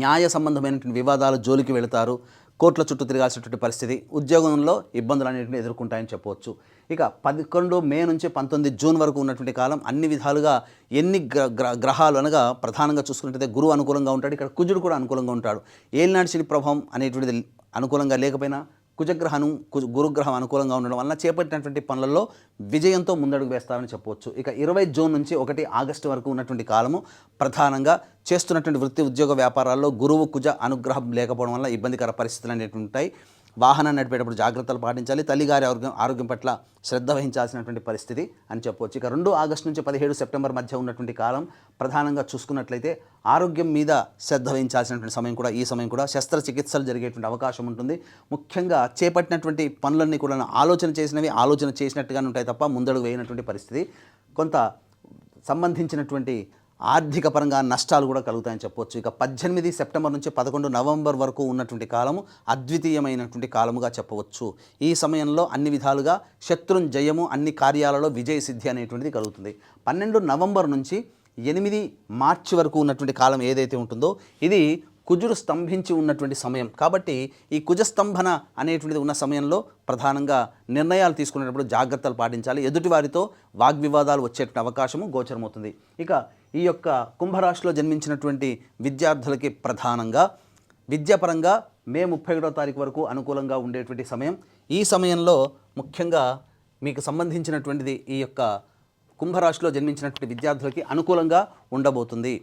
న్యాయ సంబంధమైనటువంటి వివాదాలు జోలికి వెళతారు, కోర్టుల చుట్టూ తిరగాల్సినటువంటి పరిస్థితి, ఉద్యోగంలో ఇబ్బందులు అనేటువంటి ఎదుర్కొంటాయని చెప్పవచ్చు. ఇక 11 మే నుంచి 19 జూన్ వరకు ఉన్నటువంటి కాలం అన్ని విధాలుగా ఎన్ని గ్రహాలు అనగా ప్రధానంగా చూసుకున్నట్లయితే గురువు అనుకూలంగా ఉంటాడు, ఇక్కడ కుజుడు కూడా అనుకూలంగా ఉంటాడు. ఏలినాటి శని ప్రభావం అనేటువంటిది అనుకూలంగా లేకపోయినా కుజగ్రహం గురుగ్రహం అనుకూలంగా ఉండడం వలన చేపట్టినటువంటి పనులలో విజయంతో ముందడుగు వేస్తారని చెప్పవచ్చు. ఇక 20 జూన్ నుంచి 1 ఆగస్టు వరకు ఉన్నటువంటి కాలము ప్రధానంగా చేస్తున్నటువంటి వృత్తి, ఉద్యోగ, వ్యాపారాల్లో గురువు కుజ అనుగ్రహం లేకపోవడం వల్ల ఇబ్బందికర పరిస్థితులు అనేటువంటి ఉంటాయి. వాహనాన్ని నడిపేటప్పుడు జాగ్రత్తలు పాటించాలి, తల్లిగారి ఆరోగ్యం పట్ల శ్రద్ధ వహించాల్సినటువంటి పరిస్థితి అని చెప్పవచ్చు. ఇక 2 ఆగస్టు నుంచి 17 సెప్టెంబర్ మధ్య ఉన్నటువంటి కాలం ప్రధానంగా చూసుకున్నట్లయితే ఆరోగ్యం మీద శ్రద్ధ వహించాల్సినటువంటి సమయం కూడా ఈ సమయం కూడా శస్త్రచికిత్సలు జరిగేటువంటి అవకాశం ఉంటుంది. ముఖ్యంగా చేపట్టినటువంటి పనులన్నీ కూడా ఆలోచన చేసినట్టుగానే ఉంటాయి తప్ప ముందడుగు వేయనటువంటి పరిస్థితి. కొంత సంబంధించినటువంటి ఆర్థిక పరంగా నష్టాలు కూడా కలుగుతాయని చెప్పవచ్చు. ఇక 18 సెప్టెంబర్ నుంచి 11 నవంబర్ వరకు ఉన్నటువంటి కాలము అద్వితీయమైనటువంటి కాలముగా చెప్పవచ్చు. ఈ సమయంలో అన్ని విధాలుగా శత్రుంజయము, అన్ని కార్యాలలో విజయ సిద్ధి అనేటువంటిది కలుగుతుంది. 12 నవంబర్ నుంచి 8 మార్చి వరకు ఉన్నటువంటి కాలం ఏదైతే ఉంటుందో ఇది కుజుడు స్తంభించి ఉన్నటువంటి సమయం. కాబట్టి ఈ కుజస్తంభన అనేటువంటిది ఉన్న సమయంలో ప్రధానంగా నిర్ణయాలు తీసుకునేటప్పుడు జాగ్రత్తలు పాటించాలి. ఎదుటివారితో వాగ్వివాదాలు వచ్చేటువంటి అవకాశము గోచరమవుతుంది. ఇక ఈ యొక్క కుంభరాశిలో జన్మించినటువంటి విద్యార్థులకి ప్రధానంగా విద్యాపరంగా మే 31వ తారీఖు వరకు అనుకూలంగా ఉండేటువంటి సమయం. ఈ సమయంలో ముఖ్యంగా మీకు సంబంధించినటువంటిది ఈ యొక్క కుంభరాశిలో జన్మించినటువంటి విద్యార్థులకి అనుకూలంగా ఉండబోతుంది.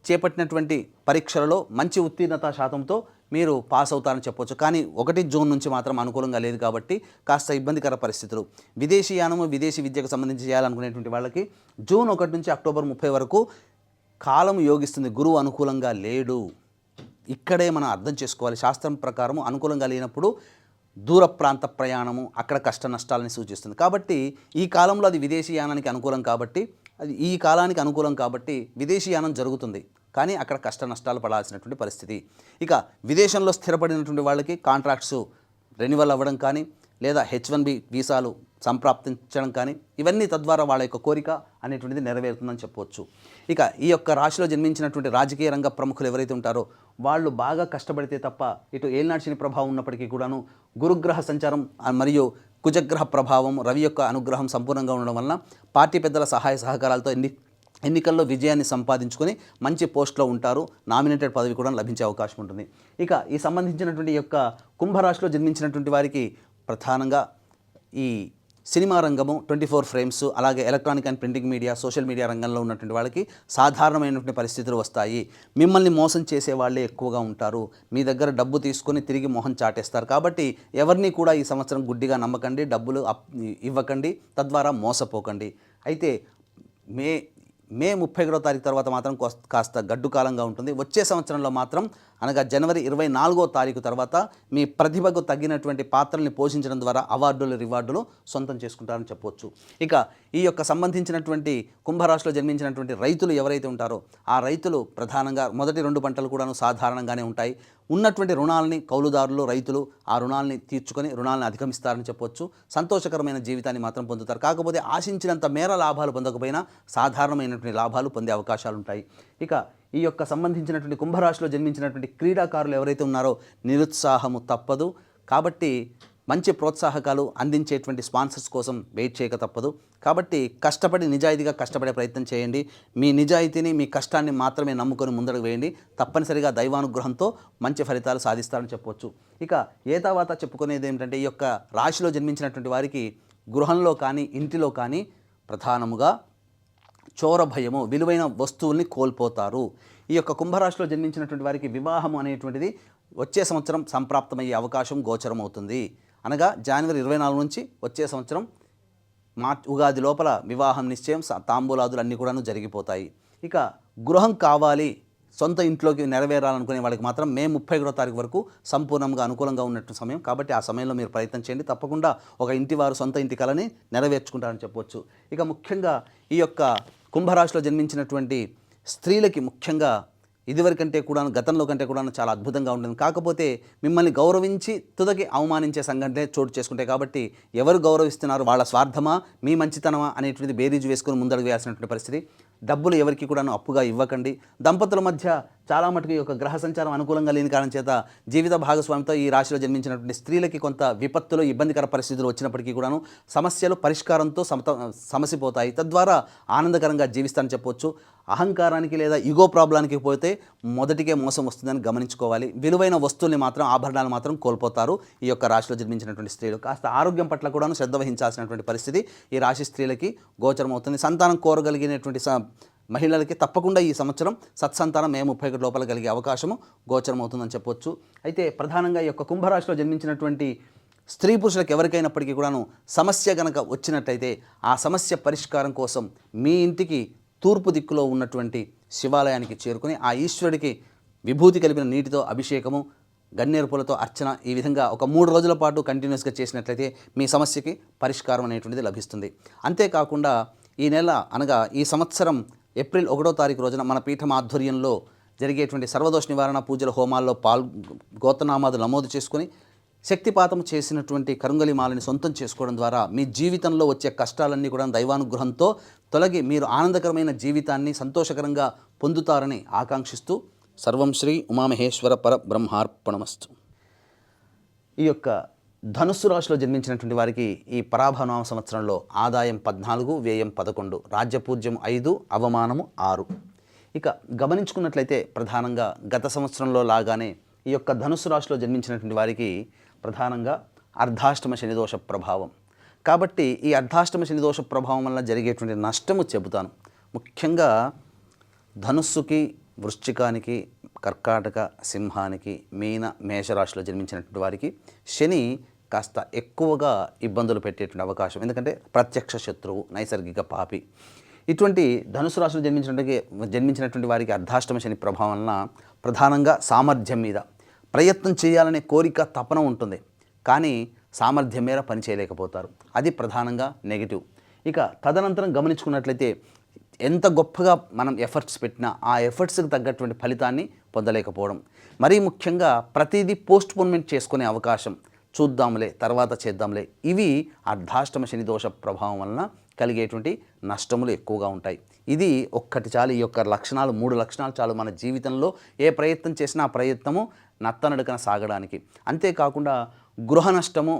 చేపట్టినటువంటి పరీక్షలలో మంచి ఉత్తీర్ణత శాతంతో మీరు పాస్ అవుతారని చెప్పవచ్చు. కానీ 1 జూన్ నుంచి మాత్రం అనుకూలంగా లేదు కాబట్టి కాస్త ఇబ్బందికర పరిస్థితులు. విదేశీయానము, విదేశీ విద్యకు సంబంధించి చేయాలనుకునేటువంటి వాళ్ళకి జూన్ 1 నుంచి అక్టోబర్ 30 వరకు కాలం యోగిస్తుంది. గురువు అనుకూలంగా లేడు. ఇక్కడే మనం అర్థం చేసుకోవాలి. శాస్త్రం ప్రకారం అనుకూలంగా లేనప్పుడు దూర ప్రాంత ప్రయాణము, అక్కడ కష్ట నష్టాలని సూచిస్తుంది. కాబట్టి ఈ కాలంలో అది విదేశీయానానికి అనుకూలం కాబట్టి, అది ఈ కాలానికి అనుకూలం కాబట్టి విదేశీయానం జరుగుతుంది. కానీ అక్కడ కష్ట నష్టాలు పడాల్సినటువంటి పరిస్థితి. ఇక విదేశంలో స్థిరపడినటువంటి వాళ్ళకి కాంట్రాక్ట్స్ రెన్యువల్ అవ్వడం కానీ, లేదా H1B వీసాలు సంప్రాప్తించడం కానీ, ఇవన్నీ తద్వారా వాళ్ళ యొక్క కోరిక అనేటువంటిది నెరవేరుతుందని చెప్పవచ్చు. ఇక ఈ యొక్క రాశిలో జన్మించినటువంటి రాజకీయ రంగ ప్రముఖులు ఎవరైతే ఉంటారో వాళ్ళు బాగా కష్టపడితే తప్ప ఇటు ఏలినాటి శని ప్రభావం ఉన్నప్పటికీ కూడాను గురుగ్రహ సంచారం మరియు కుజగ్రహ ప్రభావం, రవి యొక్క అనుగ్రహం సంపూర్ణంగా ఉండడం వలన పార్టీ పెద్దల సహాయ సహకారాలతో ఎన్నికల్లో విజయాన్ని సంపాదించుకొని మంచి పోస్ట్లో ఉంటారు. నామినేటెడ్ పదవి కూడా లభించే అవకాశం ఉంటుంది. ఇక ఈ సంబంధించినటువంటి యొక్క కుంభరాశిలో జన్మించినటువంటి వారికి ప్రధానంగా ఈ సినిమా రంగము, 24 ఫ్రేమ్స్, అలాగే electronic and printing media, social media రంగంలో ఉన్నటువంటి వాళ్ళకి సాధారణమైనటువంటి పరిస్థితులు వస్తాయి. మిమ్మల్ని మోసం చేసే వాళ్ళే ఎక్కువగా ఉంటారు. మీ దగ్గర డబ్బు తీసుకొని తిరిగి మొహం చాటేస్తారు. కాబట్టి ఎవరిని కూడా ఈ సంవత్సరం గుడ్డిగా నమ్మకండి, డబ్బులు ఇవ్వకండి, తద్వారా మోసపోకండి. అయితే మే 31వ తారీఖు తర్వాత మాత్రం కాస్త గడ్డు కాలంగా ఉంటుంది. వచ్చే సంవత్సరంలో మాత్రం అనగా జనవరి 24వ తారీఖు తర్వాత మీ ప్రతిభకు తగ్గినటువంటి పాత్రల్ని పోషించడం ద్వారా అవార్డులు, రివార్డులు సొంతం చేసుకుంటారని చెప్పవచ్చు. ఇక ఈ యొక్క సంబంధించినటువంటి కుంభరాశిలో జన్మించినటువంటి రైతులు ఎవరైతే ఉంటారో ఆ రైతులు ప్రధానంగా మొదటి 2 పంటలు కూడాను సాధారణంగానే ఉంటాయి. ఉన్నటువంటి రుణాలని కౌలుదారులు, రైతులు ఆ రుణాలని తీర్చుకొని రుణాలను అధిగమిస్తారని చెప్పవచ్చు. సంతోషకరమైన జీవితాన్ని మాత్రం పొందుతారు. కాకపోతే ఆశించినంత మేర లాభాలు పొందకపోయినా సాధారణమైనటువంటి లాభాలు పొందే అవకాశాలు ఉంటాయి. ఇక ఈ యొక్క సంబంధించినటువంటి కుంభరాశిలో జన్మించినటువంటి క్రీడాకారులు ఎవరైతే ఉన్నారో నిరుత్సాహము తప్పదు. కాబట్టి మంచి ప్రోత్సాహకాలు అందించేటువంటి స్పాన్సర్స్ కోసం వెయిట్ చేయక తప్పదు. కాబట్టి కష్టపడి నిజాయితీగా కష్టపడే ప్రయత్నం చేయండి. మీ నిజాయితీని, మీ కష్టాన్ని మాత్రమే నమ్ముకొని ముందడుగు వేయండి. తప్పనిసరిగా దైవానుగ్రహంతో మంచి ఫలితాలు సాధిస్తారని చెప్పవచ్చు. ఇక ఏతావాత చెప్పుకునేది ఏమిటంటే, ఈ యొక్క రాశిలో జన్మించినటువంటి వారికి గృహంలో కానీ ఇంటిలో కానీ ప్రధానముగా చోర భయము, విలువైన వస్తువుల్ని కోల్పోతారు. ఈ యొక్క కుంభరాశిలో జన్మించినటువంటి వారికి వివాహం అనేటువంటిది వచ్చే సంవత్సరం సంప్రాప్తమయ్యే అవకాశం గోచరం అవుతుంది. అనగా జనవరి 24 నుంచి వచ్చే సంవత్సరం ఉగాది లోపల వివాహం నిశ్చయం, తాంబూలాదులు అన్నీ కూడాను జరిగిపోతాయి. ఇక గృహం కావాలి, సొంత ఇంట్లోకి నెరవేరాలనుకునే వాళ్ళకి మాత్రం మే 31వ తారీఖు వరకు సంపూర్ణంగా అనుకూలంగా ఉన్నట్టు సమయం. కాబట్టి ఆ సమయంలో మీరు ప్రయత్నం చేయండి. తప్పకుండా ఒక ఇంటి వారు సొంత ఇంటి కలని నెరవేర్చుకుంటారని చెప్పవచ్చు. ఇక ముఖ్యంగా ఈ యొక్క కుంభరాశిలో జన్మించినటువంటి స్త్రీలకి ముఖ్యంగా ఇదివరకంటే కూడా, గతంలో కంటే కూడా చాలా అద్భుతంగా ఉంటుంది. కాకపోతే మిమ్మల్ని గౌరవించి తుదకి అవమానించే సంఘటనలే చోటు చేసుకుంటాయి. కాబట్టి ఎవరు గౌరవిస్తున్నారు, వాళ్ళ స్వార్థమా మీ మంచితనమా అనేటువంటిది బేరీజు వేసుకొని ముందడుగు వేయాల్సినటువంటి పరిస్థితి. డబ్బులు ఎవరికి కూడా అప్పుగా ఇవ్వకండి. దంపతుల మధ్య చాలా మటుకు ఈ యొక్క గ్రహ సంచారం అనుకూలంగా లేని కారణం చేత జీవిత భాగస్వామితో ఈ రాశిలో జన్మించినటువంటి స్త్రీలకి కొంత విపత్తులు, ఇబ్బందికర పరిస్థితులు వచ్చినప్పటికీ కూడాను సమస్యలు పరిష్కారంతో సమసిపోతాయి. తద్వారా ఆనందకరంగా జీవిస్తారని చెప్పవచ్చు. అహంకారానికి లేదా ఈగో ప్రాబ్లానికి పోతే మొదటికే మోసం వస్తుందని గమనించుకోవాలి. విలువైన వస్తువుల్ని మాత్రం, ఆభరణాలు మాత్రం కోల్పోతారు ఈ యొక్క రాశిలో జన్మించినటువంటి స్త్రీలు. కాస్త ఆరోగ్యం పట్ల కూడాను శ్రద్ధ వహించాల్సినటువంటి పరిస్థితి ఈ రాశి స్త్రీలకి గోచరం అవుతుంది. సంతానం కోరగలిగినటువంటి మహిళలకి తప్పకుండా ఈ సంవత్సరం సత్సంతానం మే 31 లోపల కలిగే అవకాశము గోచరం అవుతుందని చెప్పొచ్చు. అయితే ప్రధానంగా ఈ యొక్క కుంభరాశిలో జన్మించినటువంటి స్త్రీ పురుషులకు ఎవరికైనప్పటికీ కూడాను సమస్య గనక వచ్చినట్టయితే ఆ సమస్య పరిష్కారం కోసం మీ ఇంటికి తూర్పు దిక్కులో ఉన్నటువంటి శివాలయానికి చేరుకుని ఆ ఈశ్వరుడికి విభూతి కలిపిన నీటితో అభిషేకము, గన్నేరు పూలతో అర్చన, ఈ విధంగా ఒక 3 రోజుల పాటు కంటిన్యూస్గా చేసినట్లయితే మీ సమస్యకి పరిష్కారం అనేటువంటిది లభిస్తుంది. అంతేకాకుండా ఈ నెల అనగా ఈ సంవత్సరం ఏప్రిల్ 1వ తారీఖు రోజున మన పీఠం ఆధ్వర్యంలో జరిగేటువంటి సర్వదోష నివారణ పూజల హోమాల్లో గోత్రనామాలు నమోదు చేసుకుని శక్తిపాతం చేసినటువంటి కరుంగలి మాలని సొంతం చేసుకోవడం ద్వారా మీ జీవితంలో వచ్చే కష్టాలన్నీ కూడా దైవానుగ్రహంతో తొలగి మీరు ఆనందకరమైన జీవితాన్ని సంతోషకరంగా పొందుతారని ఆకాంక్షిస్తూ సర్వం శ్రీ ఉమామహేశ్వర పర బ్రహ్మార్పణమస్తు. ఈ యొక్క ధనుస్సు రాశిలో జన్మించినటువంటి వారికి ఈ పరాభవనామ సంవత్సరంలో ఆదాయం 14, వ్యయం 11, రాజ్యపూజ్యం 5, అవమానము 6. ఇక గమనించుకున్నట్లయితే ప్రధానంగా గత సంవత్సరంలో లాగానే ఈ యొక్క ధనుస్సు రాశిలో జన్మించినటువంటి వారికి ప్రధానంగా అర్ధాష్టమ శనిదోష ప్రభావం. కాబట్టి ఈ అర్ధాష్టమ శనిదోష ప్రభావం వల్ల జరిగేటువంటి నష్టము చెబుతాను. ముఖ్యంగా ధనుస్సుకి, వృశ్చికానికి, కర్కాటక, సింహానికి, మీన, మేషరాశిలో జన్మించినటువంటి వారికి శని కాస్త ఎక్కువగా ఇబ్బందులు పెట్టేటువంటి అవకాశం. ఎందుకంటే ప్రత్యక్ష శత్రువు, నైసర్గిక పాపి. ఇటువంటి ధనుసు రాశిలో జన్మించినటువంటి వారికి అర్ధాష్టమ శని ప్రభావం వలన ప్రధానంగా సామర్థ్యం మీద ప్రయత్నం చేయాలనే కోరిక, తపన ఉంటుంది. కానీ సామర్థ్యం మేర పని చేయలేకపోతారు. అది ప్రధానంగా నెగిటివ్. ఇక తదనంతరం గమనించుకున్నట్లయితే ఎంత గొప్పగా మనం ఎఫర్ట్స్ పెట్టినా ఆ ఎఫర్ట్స్కి తగ్గటువంటి ఫలితాన్ని పొందలేకపోవడం. మరీ ముఖ్యంగా ప్రతిదీ పోస్ట్పోన్మెంట్ చేసుకునే అవకాశం, చూద్దాంలే, తర్వాత చేద్దాంలే, ఇవి అర్ధాష్టమ శని దోష ప్రభావం వలన కలిగేటువంటి నష్టములు ఎక్కువగా ఉంటాయి. ఇది ఒక్కటి చాలు. ఈ యొక్క లక్షణాలు, 3 లక్షణాలు చాలు మన జీవితంలో ఏ ప్రయత్నం చేసినా ఆ ప్రయత్నము నత్తనడకన సాగడానికి. అంతేకాకుండా గృహ నష్టము,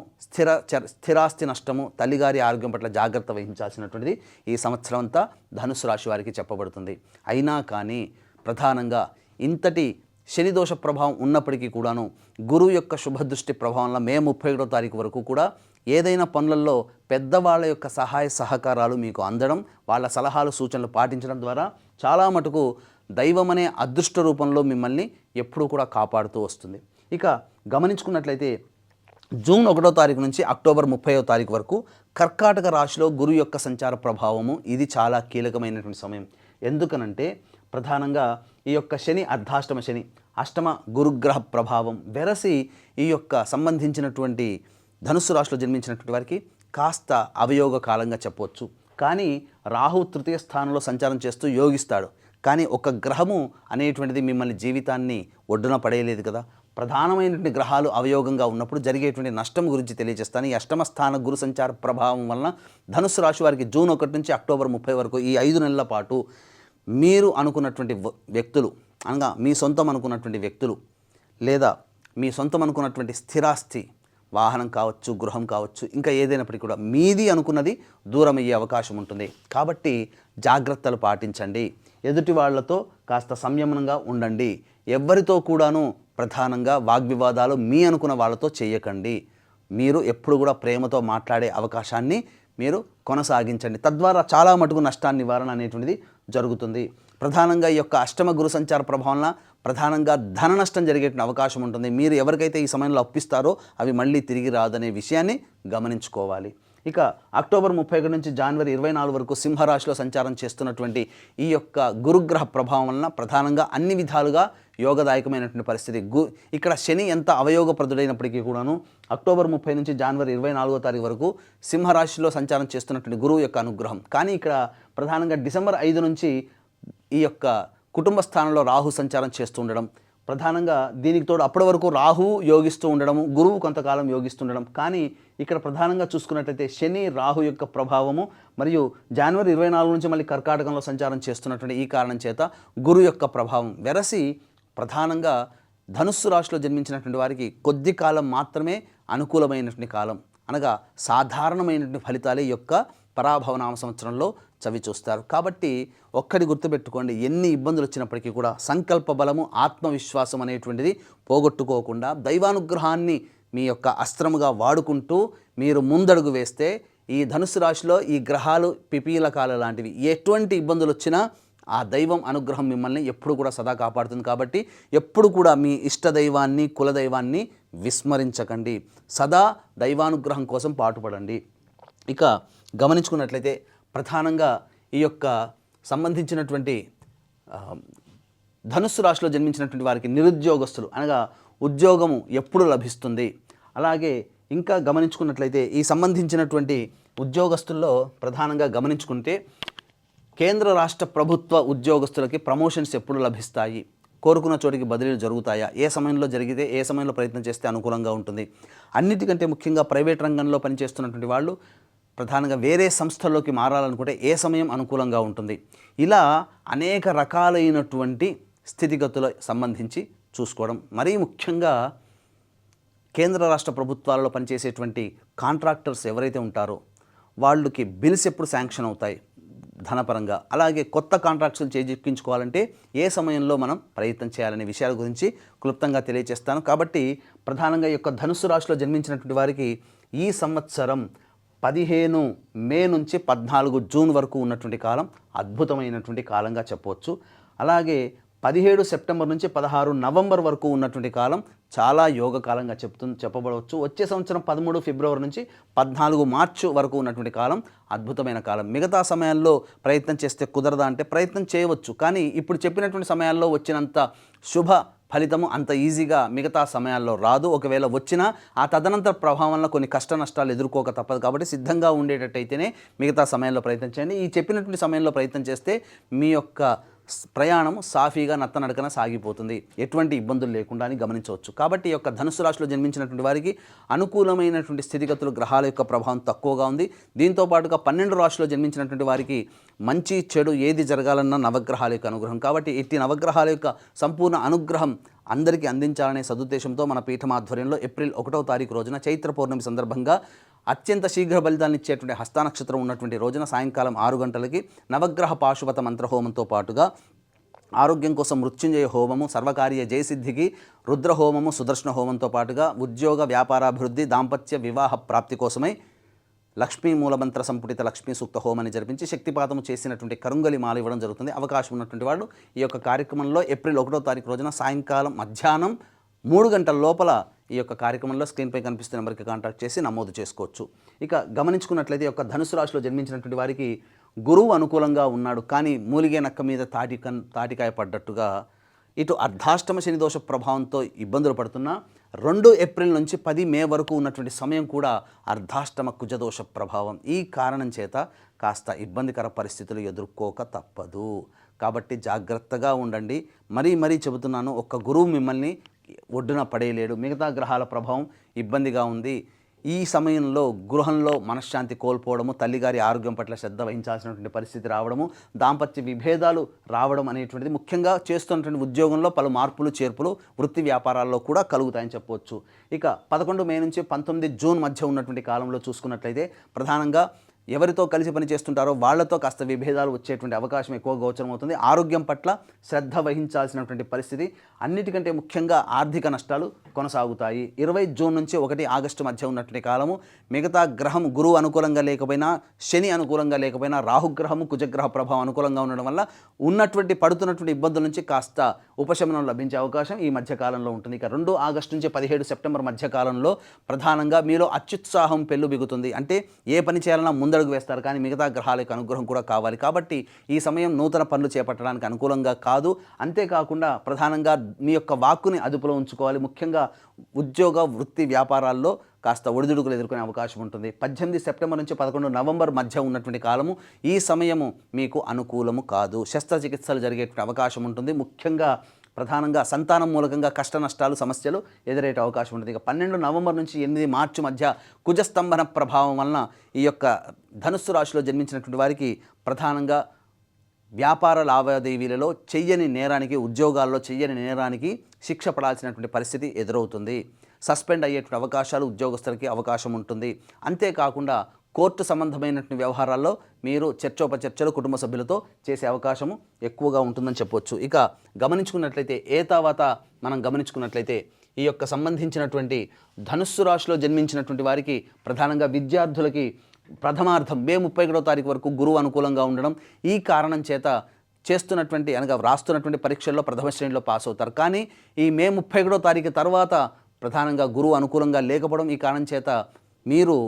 స్థిరాస్తి నష్టము, తల్లిగారి ఆరోగ్యం పట్ల జాగ్రత్త వహించాల్సినటువంటిది ఈ సంవత్సరం అంతా ధనుసు రాశి వారికి చెప్పబడుతుంది. అయినా కానీ ప్రధానంగా ఇంతటి శనిదోష ప్రభావం ఉన్నప్పటికీ కూడాను గురువు యొక్క శుభదృష్టి ప్రభావం వల్ల మే 31వ తారీఖు వరకు కూడా ఏదైనా పనులలో పెద్దవాళ్ళ యొక్క సహాయ సహకారాలు మీకు అందడం, వాళ్ళ సలహాలు సూచనలు పాటించడం ద్వారా చాలా మటుకు దైవం అనే అదృష్ట రూపంలో మిమ్మల్ని ఎప్పుడూ కూడా కాపాడుతూ వస్తుంది. ఇక గమనించుకున్నట్లయితే జూన్ 1వ తారీఖు నుంచి అక్టోబర్ 30వ తారీఖు వరకు కర్కాటక రాశిలో గురువు యొక్క సంచార ప్రభావము ఇది చాలా కీలకమైనటువంటి సమయం. ఎందుకనంటే ప్రధానంగా ఈ యొక్క శని అర్ధాష్టమ శని, అష్టమ గురుగ్రహ ప్రభావం వెరసి ఈ యొక్క సంబంధించినటువంటి ధనుస్సు రాశిలో జన్మించినటువంటి వారికి కాస్త అవయోగ కాలంగా చెప్పవచ్చు. కానీ రాహు తృతీయ స్థానంలో సంచారం చేస్తూ యోగిస్తాడు. కానీ ఒక గ్రహము అనేటువంటిది మిమ్మల్ని జీవితాన్ని ఒడ్డున పడేయలేదు కదా. ప్రధానమైనటువంటి గ్రహాలు అవయోగంగా ఉన్నప్పుడు జరిగేటువంటి నష్టం గురించి తెలియజేస్తాను. ఈ అష్టమ స్థాన గురు సంచార ప్రభావం వలన ధనుస్సు రాశి వారికి జూన్ 1 నుంచి అక్టోబర్ 30 వరకు ఈ 5 నెలల పాటు మీరు అనుకున్నటువంటి వ్యక్తులు, అనగా మీ సొంతం అనుకున్నటువంటి వ్యక్తులు లేదా మీ సొంతం అనుకున్నటువంటి స్థిరాస్తి వాహనం కావచ్చు, గృహం కావచ్చు, ఇంకా ఏదైనప్పటికీ కూడా మీది అనుకున్నది దూరం అయ్యే అవకాశం ఉంటుంది. కాబట్టి జాగ్రత్తలు పాటించండి. ఎదుటి వాళ్ళతో కాస్త సంయమనంగా ఉండండి. ఎవ్వరితో కూడాను ప్రధానంగా వాగ్వివాదాలు మీ అనుకున్న వాళ్ళతో చేయకండి. మీరు ఎప్పుడు కూడా ప్రేమతో మాట్లాడే అవకాశాన్ని మీరు కొనసాగించండి. తద్వారా చాలా మటుకు నష్టాన్ని నివారణ అనేటువంటిది జరుగుతుంది. ప్రధానంగా ఈ యొక్క అష్టమ గురు సంచార ప్రభావం ప్రధానంగా ధన నష్టం జరిగే అవకాశం ఉంటుంది. మీరు ఎవరికైతే ఈ సమయంలో అప్పిస్తారో అవి మళ్ళీ తిరిగి రాదనే విషయాన్ని గమనించుకోవాలి. ఇక అక్టోబర్ 31 నుంచి జనవరి 24 వరకు సింహరాశిలో సంచారం చేస్తున్నటువంటి ఈ యొక్క గురుగ్రహ ప్రభావం వలన ప్రధానంగా అన్ని విధాలుగా యోగదాయకమైనటువంటి పరిస్థితి. ఇక్కడ శని ఎంత అవయోగప్రదుడైనప్పటికీ కూడాను అక్టోబర్ 30 నుంచి జనవరి 24వ తారీఖు వరకు సింహరాశిలో సంచారం చేస్తున్నటువంటి గురువు యొక్క అనుగ్రహం. కానీ ఇక్కడ ప్రధానంగా డిసెంబర్ 5 నుంచి ఈ యొక్క కుటుంబ స్థానంలో రాహు సంచారం చేస్తూ ఉండడం, ప్రధానంగా దీనికి తోడు అప్పటి వరకు రాహు యోగిస్తూ ఉండడము, గురువు కొంతకాలం యోగిస్తుండడం. కానీ ఇక్కడ ప్రధానంగా చూసుకున్నట్లయితే శని రాహు యొక్క ప్రభావము మరియు జనవరి 24 నుంచి మళ్ళీ కర్కాటకంలో సంచారం చేస్తున్నటువంటి ఈ కారణం చేత గురు యొక్క ప్రభావం వెరసి ప్రధానంగా ధనుస్సు రాశిలో జన్మించినటువంటి వారికి కొద్ది కాలం మాత్రమే అనుకూలమైనటువంటి కాలం, అనగా సాధారణమైనటువంటి ఫలితాలే యొక్క పరాభవనామ సంవత్సరంలో చవి చూస్తారు. కాబట్టి ఒక్కటి గుర్తుపెట్టుకోండి, ఎన్ని ఇబ్బందులు వచ్చినప్పటికీ కూడా సంకల్ప బలము, ఆత్మవిశ్వాసం అనేటువంటిది పోగొట్టుకోకుండా దైవానుగ్రహాన్ని మీ యొక్క అస్త్రముగా వాడుకుంటూ మీరు ముందడుగు వేస్తే ఈ ధనుసు రాశిలో ఈ గ్రహాలు పిపీలకాల లాంటివి ఎటువంటి ఇబ్బందులు వచ్చినా ఆ దైవం అనుగ్రహం మిమ్మల్ని ఎప్పుడు కూడా సదా కాపాడుతుంది. కాబట్టి ఎప్పుడు కూడా మీ ఇష్ట దైవాన్ని, కులదైవాన్ని విస్మరించకండి. సదా దైవానుగ్రహం కోసం పాటుపడండి. ఇక గమనించుకున్నట్లయితే ప్రధానంగా ఈ యొక్క సంబంధించినటువంటి ధనుస్సు రాశిలో జన్మించినటువంటి వారికి నిరుద్యోగస్తులు అనగా ఉద్యోగము ఎప్పుడు లభిస్తుంది, అలాగే ఇంకా గమనించుకున్నట్లయితే ఈ సంబంధించినటువంటి ఉద్యోగస్తుల్లో ప్రధానంగా గమనించుకుంటే కేంద్ర రాష్ట్ర ప్రభుత్వ ఉద్యోగస్తులకి ప్రమోషన్స్ ఎప్పుడు లభిస్తాయి, కోరుకున్న చోటికి బదిలీలు జరుగుతాయా, ఏ సమయంలో జరిగితే ఏ సమయంలో ప్రయత్నం చేస్తే అనుకూలంగా ఉంటుంది. అన్నిటికంటే ముఖ్యంగా ప్రైవేట్ రంగంలో పనిచేస్తున్నటువంటి వాళ్ళు ప్రధానంగా వేరే సంస్థల్లోకి మారాలనుకుంటే ఏ సమయం అనుకూలంగా ఉంటుంది. ఇలా అనేక రకాలైనటువంటి స్థితిగతుల సంబంధించి చూసుకోవడం. మరీ ముఖ్యంగా కేంద్ర రాష్ట్ర ప్రభుత్వాలలో పనిచేసేటువంటి కాంట్రాక్టర్స్ ఎవరైతే ఉంటారో వాళ్ళకి బిల్స్ ఎప్పుడు శాంక్షన్ అవుతాయి ధనపరంగా, అలాగే కొత్త కాంట్రాక్ట్స్ని చేజిక్కించుకోవాలంటే ఏ సమయంలో మనం ప్రయత్నం చేయాలనే విషయాల గురించి క్లుప్తంగా తెలియజేస్తాను. కాబట్టి ప్రధానంగా ఈ యొక్క ధనుస్సు రాశిలో జన్మించినటువంటి వారికి ఈ సంవత్సరం 15 మే నుంచి 14 జూన్ వరకు ఉన్నటువంటి కాలం అద్భుతమైనటువంటి కాలంగా చెప్పవచ్చు. అలాగే 17 సెప్టెంబర్ నుంచి 16 నవంబర్ వరకు ఉన్నటువంటి కాలం చాలా యోగ కాలంగా చెప్పబడవచ్చు. వచ్చే సంవత్సరం 13 ఫిబ్రవరి నుంచి 14 మార్చి వరకు ఉన్నటువంటి కాలం అద్భుతమైన కాలం. మిగతా సమయాల్లో ప్రయత్నం చేస్తే కుదరదా అంటే ప్రయత్నం చేయవచ్చు, కానీ ఇప్పుడు చెప్పినటువంటి సమయాల్లో వచ్చినంత శుభ ఫలితము అంత ఈజీగా మిగతా సమయాల్లో రాదు. ఒకవేళ వచ్చినా ఆ తదనంతర ప్రభావం వల్ల కొన్ని కష్ట నష్టాలు ఎదుర్కోక తప్పదు. కాబట్టి సిద్ధంగా ఉండేటట్టయితేనే మిగతా సమయంలో ప్రయత్నం చేయండి. ఈ చెప్పినటువంటి సమయంలో ప్రయత్నం చేస్తే మీ యొక్క ప్రయాణం సాఫీగా నత్తనడకన సాగిపోతుంది, ఎటువంటి ఇబ్బందులు లేకుండా అని గమనించవచ్చు. కాబట్టి ఈ యొక్క ధనుసు రాశిలో జన్మించినటువంటి వారికి అనుకూలమైనటువంటి స్థితిగతులు గ్రహాల యొక్క ప్రభావం తక్కువగా ఉంది. దీంతో పాటుగా 12 రాశిలో జన్మించినటువంటి వారికి మంచి చెడు ఏది జరగాలన్నా నవగ్రహాల యొక్క అనుగ్రహం. కాబట్టి ఇట్టి నవగ్రహాల యొక్క సంపూర్ణ అనుగ్రహం అందరికీ అందించాలనే సదుద్దేశంతో మన పీఠం ఆధ్వర్యంలో ఏప్రిల్ 1వ తారీఖు రోజున చైత్ర పౌర్ణమి సందర్భంగా అత్యంత శీఘ్ర ఫలితాలను ఇచ్చేటువంటి హస్తానక్షత్రం ఉన్నటువంటి రోజున సాయంకాలం 6 గంటలకి నవగ్రహ పాశుపత మంత్రహోమంతో పాటుగా ఆరోగ్యం కోసం మృత్యుంజయ హోమము, సర్వకార్య జయసిద్ధికి రుద్రహోమము, సుదర్శన హోమంతో పాటుగా ఉద్యోగ వ్యాపారాభివృద్ధి, దాంపత్య వివాహ ప్రాప్తి కోసమై లక్ష్మీ మూలమంత్ర సంపుటిత లక్ష్మీ సూక్త హోమాన్ని జరిపించి శక్తిపాతము చేసినటువంటి కరుంగలి మాల ఇవ్వడం జరుగుతుంది. అవకాశం ఉన్నటువంటి వాళ్ళు ఈ యొక్క కార్యక్రమంలో ఏప్రిల్ 1వ తారీఖు రోజున సాయంకాలం మధ్యాహ్నం 3 గంటల లోపల ఈ యొక్క కార్యక్రమంలో స్క్రీన్పై కనిపిస్తున్న నెంబర్కి కాంటాక్ట్ చేసి నమోదు చేసుకోవచ్చు. ఇక గమనించుకున్నట్లయితే ఈ యొక్క ధనుసు రాశిలో జన్మించినటువంటి వారికి గురువు అనుకూలంగా ఉన్నాడు, కానీ మూలిగే నక్క మీద తాటికాయ పడ్డట్టుగా ఇటు అర్ధాష్టమ శని దోష ప్రభావంతో ఇబ్బందులు పడుతున్నా 2 ఏప్రిల్ నుంచి 10 మే వరకు ఉన్నటువంటి సమయం కూడా అర్ధాష్టమ కుజదోష ప్రభావం. ఈ కారణం చేత కాస్త ఇబ్బందికర పరిస్థితులు ఎదుర్కోక తప్పదు. కాబట్టి జాగ్రత్తగా ఉండండి. మరీ చెబుతున్నాను, ఒక్క గురువు మిమ్మల్ని ఒడ్డున పడేయలేడు. మిగతా గ్రహాల ప్రభావం ఇబ్బందిగా ఉంది. ఈ సమయంలో గృహంలో మనశ్శాంతి కోల్పోవడము, తల్లిగారి ఆరోగ్యం పట్ల శ్రద్ధ వహించాల్సినటువంటి పరిస్థితి రావడము, దాంపత్య విభేదాలు రావడం అనేటువంటిది ముఖ్యంగా చేస్తున్నటువంటి ఉద్యోగంలో పలు మార్పులు చేర్పులు వృత్తి వ్యాపారాల్లో కూడా కలుగుతాయని చెప్పవచ్చు. ఇక 11 మే నుంచి 19 జూన్ మధ్య ఉన్నటువంటి కాలంలో చూసుకున్నట్లయితే ప్రధానంగా ఎవరితో కలిసి పని చేస్తుంటారో వాళ్ళతో కాస్త విభేదాలు వచ్చేటువంటి అవకాశం ఎక్కువ గోచరమవుతుంది. ఆరోగ్యం పట్ల శ్రద్ధ వహించాల్సినటువంటి పరిస్థితి, అన్నిటికంటే ముఖ్యంగా ఆర్థిక నష్టాలు కొనసాగుతాయి. 20 జూన్ నుంచి 1 ఆగస్టు మధ్య ఉన్నటువంటి కాలము మిగతా గ్రహం గురువు అనుకూలంగా లేకపోయినా, శని అనుకూలంగా లేకపోయినా, రాహుగ్రహము కుజగ్రహ ప్రభావం అనుకూలంగా ఉండడం వల్ల పడుతున్నటువంటి ఇబ్బందుల నుంచి కాస్త ఉపశమనం లభించే అవకాశం ఈ మధ్యకాలంలో ఉంటుంది. ఇక 2 ఆగస్టు నుంచి 17 సెప్టెంబర్ మధ్యకాలంలో ప్రధానంగా మీలో అత్యుత్సాహం పెళ్ళు బిగుతుంది. అంటే ఏ పని చేయాలన్నా ముందడుగు వేస్తారు, కానీ మిగతా గ్రహాలకు అనుగ్రహం కూడా కావాలి. కాబట్టి ఈ సమయం నూతన పనులు చేపట్టడానికి అనుకూలంగా కాదు. అంతేకాకుండా ప్రధానంగా మీ యొక్క వాక్కుని అదుపులో ఉంచుకోవాలి. ముఖ్యంగా ఉద్యోగ వృత్తి వ్యాపారాల్లో కాస్త ఒడిదుడుకులు ఎదుర్కొనే అవకాశం ఉంటుంది. 18 సెప్టెంబర్ నుంచి 11 నవంబర్ మధ్య ఉన్నటువంటి కాలము ఈ సమయము మీకు అనుకూలము కాదు. శస్త్రచికిత్సలు జరిగేటువంటి అవకాశం ఉంటుంది. ముఖ్యంగా ప్రధానంగా సంతానం మూలకంగా కష్ట నష్టాలు సమస్యలు ఎదురయ్యే అవకాశం ఉంటుంది. ఇక 12 నవంబర్ నుంచి 8 మార్చి మధ్య కుజస్తంభన ప్రభావం వలన ఈ యొక్క ధనుస్సు రాశిలో జన్మించినటువంటి వారికి ప్రధానంగా వ్యాపార లావాదేవీలలో చెయ్యని నేరానికి, ఉద్యోగాల్లో చెయ్యని నేరానికి శిక్ష పడాల్సినటువంటి పరిస్థితి ఎదురవుతుంది. సస్పెండ్ అయ్యేటువంటి అవకాశాలు ఉద్యోగస్తులకి అవకాశం ఉంటుంది. అంతేకాకుండా కోర్టు సంబంధమైనటువంటి వ్యవహారాల్లో మీరు చర్చోపచర్చలు కుటుంబ సభ్యులతో చేసే అవకాశము ఎక్కువగా ఉంటుందని చెప్పవచ్చు. ఇక గమనించుకున్నట్లయితే మనం గమనించుకున్నట్లయితే ఈ యొక్క సంబంధించినటువంటి ధనుస్సు రాశిలో జన్మించినటువంటి వారికి ప్రధానంగా విద్యార్థులకి ప్రథమార్థం మే 31వ తారీఖు వరకు గురువు అనుకూలంగా ఉండడం, ఈ కారణం చేత వ్రాస్తున్నటువంటి పరీక్షల్లో ప్రథమ శ్రేణిలో పాస్ అవుతారు. కానీ ఈ మే 31వ తారీఖు తర్వాత ప్రధానంగా గురువు అనుకూలంగా లేకపోవడం, ఈ కారణం చేత మీరు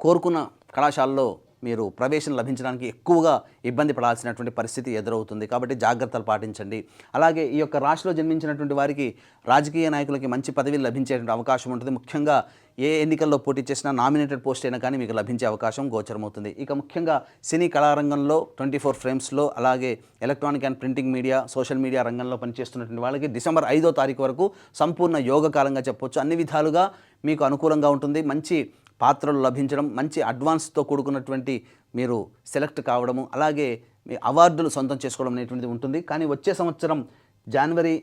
కోరుకున్న కళాశాలలో మీరు ప్రవేశం లభించడానికి ఎక్కువగా ఇబ్బంది పడాల్సినటువంటి పరిస్థితి ఎదురవుతుంది. కాబట్టి జాగ్రత్తలు పాటించండి. అలాగే ఈ యొక్క రాశిలో జన్మించినటువంటి వారికి రాజకీయ నాయకులకి మంచి పదవిలు లభించేటువంటి అవకాశం ఉంటుంది. ముఖ్యంగా ఏ ఎన్నికల్లో పోటీ చేసినా నామినేటెడ్ పోస్ట్ అయినా కానీ మీకు లభించే అవకాశం గోచరమవుతుంది. ఇక ముఖ్యంగా సినీ కళారంగంలో 24 ఫ్రేమ్స్లో, అలాగే electronic and printing media, social media రంగంలో పనిచేస్తున్నటువంటి వాళ్ళకి డిసెంబర్ 5వ తారీఖు వరకు సంపూర్ణ యోగకాలంగా చెప్పవచ్చు. అన్ని విధాలుగా మీకు అనుకూలంగా ఉంటుంది. మంచి పాత్రలు లభించడం, మంచి అడ్వాన్స్తో కూడుకున్నటువంటి మీరు సెలెక్ట్ కావడము, అలాగే మీ అవార్డులు సొంతం చేసుకోవడం అనేటువంటిది ఉంటుంది. కానీ వచ్చే సంవత్సరం జనవరి,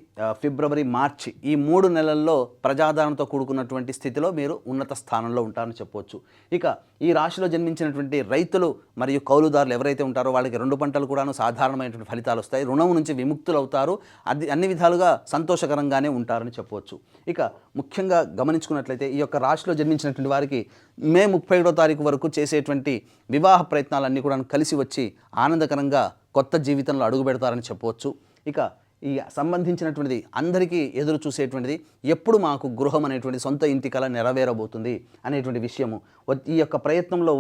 ఫిబ్రవరి, మార్చి ఈ 3 నెలల్లో ప్రజాదరణతో కూడుకున్నటువంటి స్థితిలో మీరు ఉన్నత స్థానంలో ఉంటారని చెప్పవచ్చు. ఇక ఈ రాశిలో జన్మించినటువంటి రైతులు మరియు కౌలుదారులు ఎవరైతే ఉంటారో వాళ్ళకి 2 పంటలు కూడాను సాధారణమైనటువంటి ఫలితాలు వస్తాయి. రుణం నుంచి విముక్తులు అవుతారు. అది అన్ని విధాలుగా సంతోషకరంగానే ఉంటారని చెప్పవచ్చు. ఇక ముఖ్యంగా గమనించుకున్నట్లయితే ఈ యొక్క రాశిలో జన్మించినటువంటి వారికి మే 31వ తారీఖు వరకు చేసేటువంటి వివాహ ప్రయత్నాలన్నీ కూడా కలిసి వచ్చి ఆనందకరంగా కొత్త జీవితంలో అడుగు పెడతారని చెప్పవచ్చు. ఇక ఈ సంబంధించినటువంటిది అందరికీ ఎదురు చూసేటువంటిది ఎప్పుడు మాకు గృహం అనేటువంటి సొంత ఇంటి కల నెరవేరబోతుంది అనేటువంటి విషయము. ఈ యొక్క ప్రయత్నంలో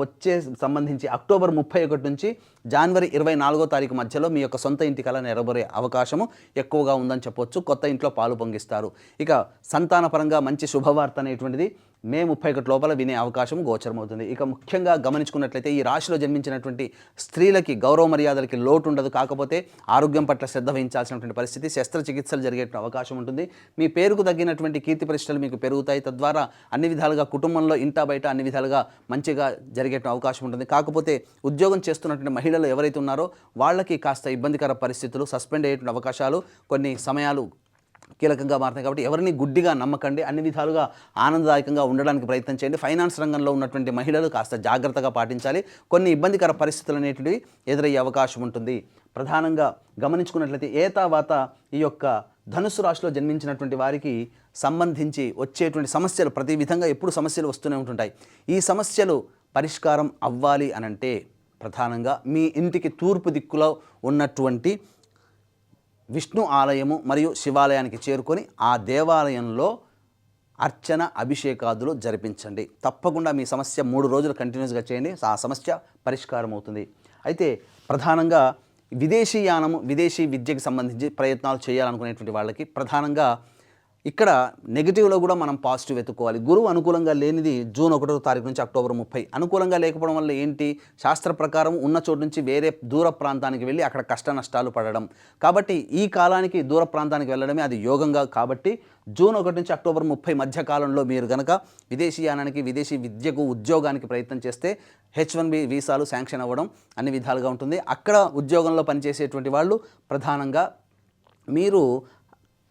సంబంధించి అక్టోబర్ 31 నుంచి జనవరి 24వ తారీఖు మధ్యలో మీ యొక్క సొంత ఇంటి కల నెరవేరే అవకాశము ఎక్కువగా ఉందని చెప్పొచ్చు. కొత్త ఇంట్లో పాలు పొంగిస్తారు. ఇక సంతానపరంగా మంచి శుభవార్త అనేటువంటిది మే 31 లోపల వినే అవకాశం గోచరమవుతుంది. ఇక ముఖ్యంగా గమనించుకున్నట్లయితే ఈ రాశిలో జన్మించినటువంటి స్త్రీలకి గౌరవ మర్యాదలకి లోటు ఉండదు. కాకపోతే ఆరోగ్యం పట్ల శ్రద్ధ వహించాల్సినటువంటి పరిస్థితి, శస్త్రచికిత్సలు జరిగే అవకాశం ఉంటుంది. మీ పేరుకు తగ్గినటువంటి కీర్తి ప్రతిష్టలు మీకు పెరుగుతాయి. తద్వారా అన్ని విధాలుగా కుటుంబంలో ఇంటా బయట అన్ని విధాలుగా మంచిగా జరిగే అవకాశం ఉంటుంది. కాకపోతే ఉద్యోగం చేస్తున్నటువంటి మహిళలు ఎవరైతే ఉన్నారో వాళ్ళకి కాస్త ఇబ్బందికర పరిస్థితులు, సస్పెండ్ అయ్యేటువంటి అవకాశాలు కొన్ని సమయాలు కీలకంగా మారుతాయి. కాబట్టి ఎవరిని గుడ్డిగా నమ్మకండి. అన్ని విధాలుగా ఆనందదాయకంగా ఉండడానికి ప్రయత్నం చేయండి. ఫైనాన్స్ రంగంలో ఉన్నటువంటి మహిళలు కాస్త జాగ్రత్తగా పాటించాలి. కొన్ని ఇబ్బందికర పరిస్థితులు అనేటివి ఎదురయ్యే అవకాశం ఉంటుంది. ప్రధానంగా గమనించుకున్నట్లయితే ఈ యొక్క ధనుస్సు రాశిలో జన్మించినటువంటి వారికి సంబంధించి వచ్చేటువంటి సమస్యలు ప్రతి విధంగా ఎప్పుడు సమస్యలు వస్తూనే ఉంటుంటాయి. ఈ సమస్యలు పరిష్కారం అవ్వాలి అనంటే ప్రధానంగా మీ ఇంటికి తూర్పు దిక్కులో ఉన్నటువంటి విష్ణు ఆలయము మరియు శివాలయానికి చేరుకొని ఆ దేవాలయంలో అర్చన, అభిషేకాదులు జరిపించండి. తప్పకుండా మీ సమస్య 3 రోజులు కంటిన్యూస్గా చేయండి. ఆ సమస్య పరిష్కారం అవుతుంది. అయితే ప్రధానంగా విదేశీ విద్యకు సంబంధించి ప్రయత్నాలు చేయాలనుకునేటువంటి వాళ్ళకి ప్రధానంగా ఇక్కడ నెగిటివ్లో కూడా మనం పాజిటివ్ వెతుక్కోవాలి. గురువు అనుకూలంగా లేనిది జూన్ 1వ తారీఖు నుంచి అక్టోబర్ 30. అనుకూలంగా లేకపోవడం వల్ల ఏంటి, శాస్త్ర ప్రకారం ఉన్న చోటు నుంచి వేరే దూర ప్రాంతానికి వెళ్ళి అక్కడ కష్ట నష్టాలు పడడం. కాబట్టి ఈ కాలానికి దూర ప్రాంతానికి వెళ్ళడమే అది యోగంగా. కాబట్టి జూన్ 1 నుంచి అక్టోబర్ 30 మధ్య కాలంలో మీరు కనుక విదేశీయానానికి, విదేశీ విద్యకు, ఉద్యోగానికి ప్రయత్నం చేస్తే H1B వీసాలు శాంక్షన్ అవ్వడం అన్ని విధాలుగా ఉంటుంది. అక్కడ ఉద్యోగంలో పనిచేసేటువంటి వాళ్ళు ప్రధానంగా మీరు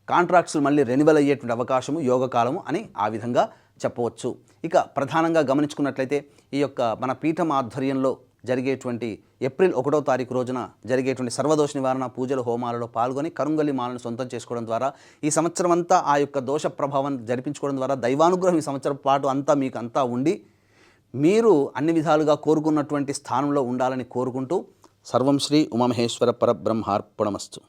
కాంట్రాక్ట్స్ మళ్ళీ రెన్యువల్ అయ్యేటువంటి అవకాశము యోగకాలము అని ఆ విధంగా చెప్పవచ్చు. ఇక ప్రధానంగా గమనించుకున్నట్లయితే ఈ యొక్క మన పీఠం ఆధ్వర్యంలో జరిగేటువంటి ఏప్రిల్ 1వ తారీఖు రోజున జరిగేటువంటి సర్వదోష నివారణ పూజల హోమాలలో పాల్గొని కరుంగలి మాలను సొంతం చేసుకోవడం ద్వారా ఈ సంవత్సరం అంతా ఆ యొక్క దోష ప్రభావం జరిపించుకోవడం ద్వారా దైవానుగ్రహం ఈ సంవత్సరం పాటు అంతా మీకు అంతా ఉండి మీరు అన్ని విధాలుగా కోరుకున్నటువంటి స్థానంలో ఉండాలని కోరుకుంటూ సర్వం శ్రీ ఉమామహేశ్వర పరబ్రహ్మార్పణమస్తు.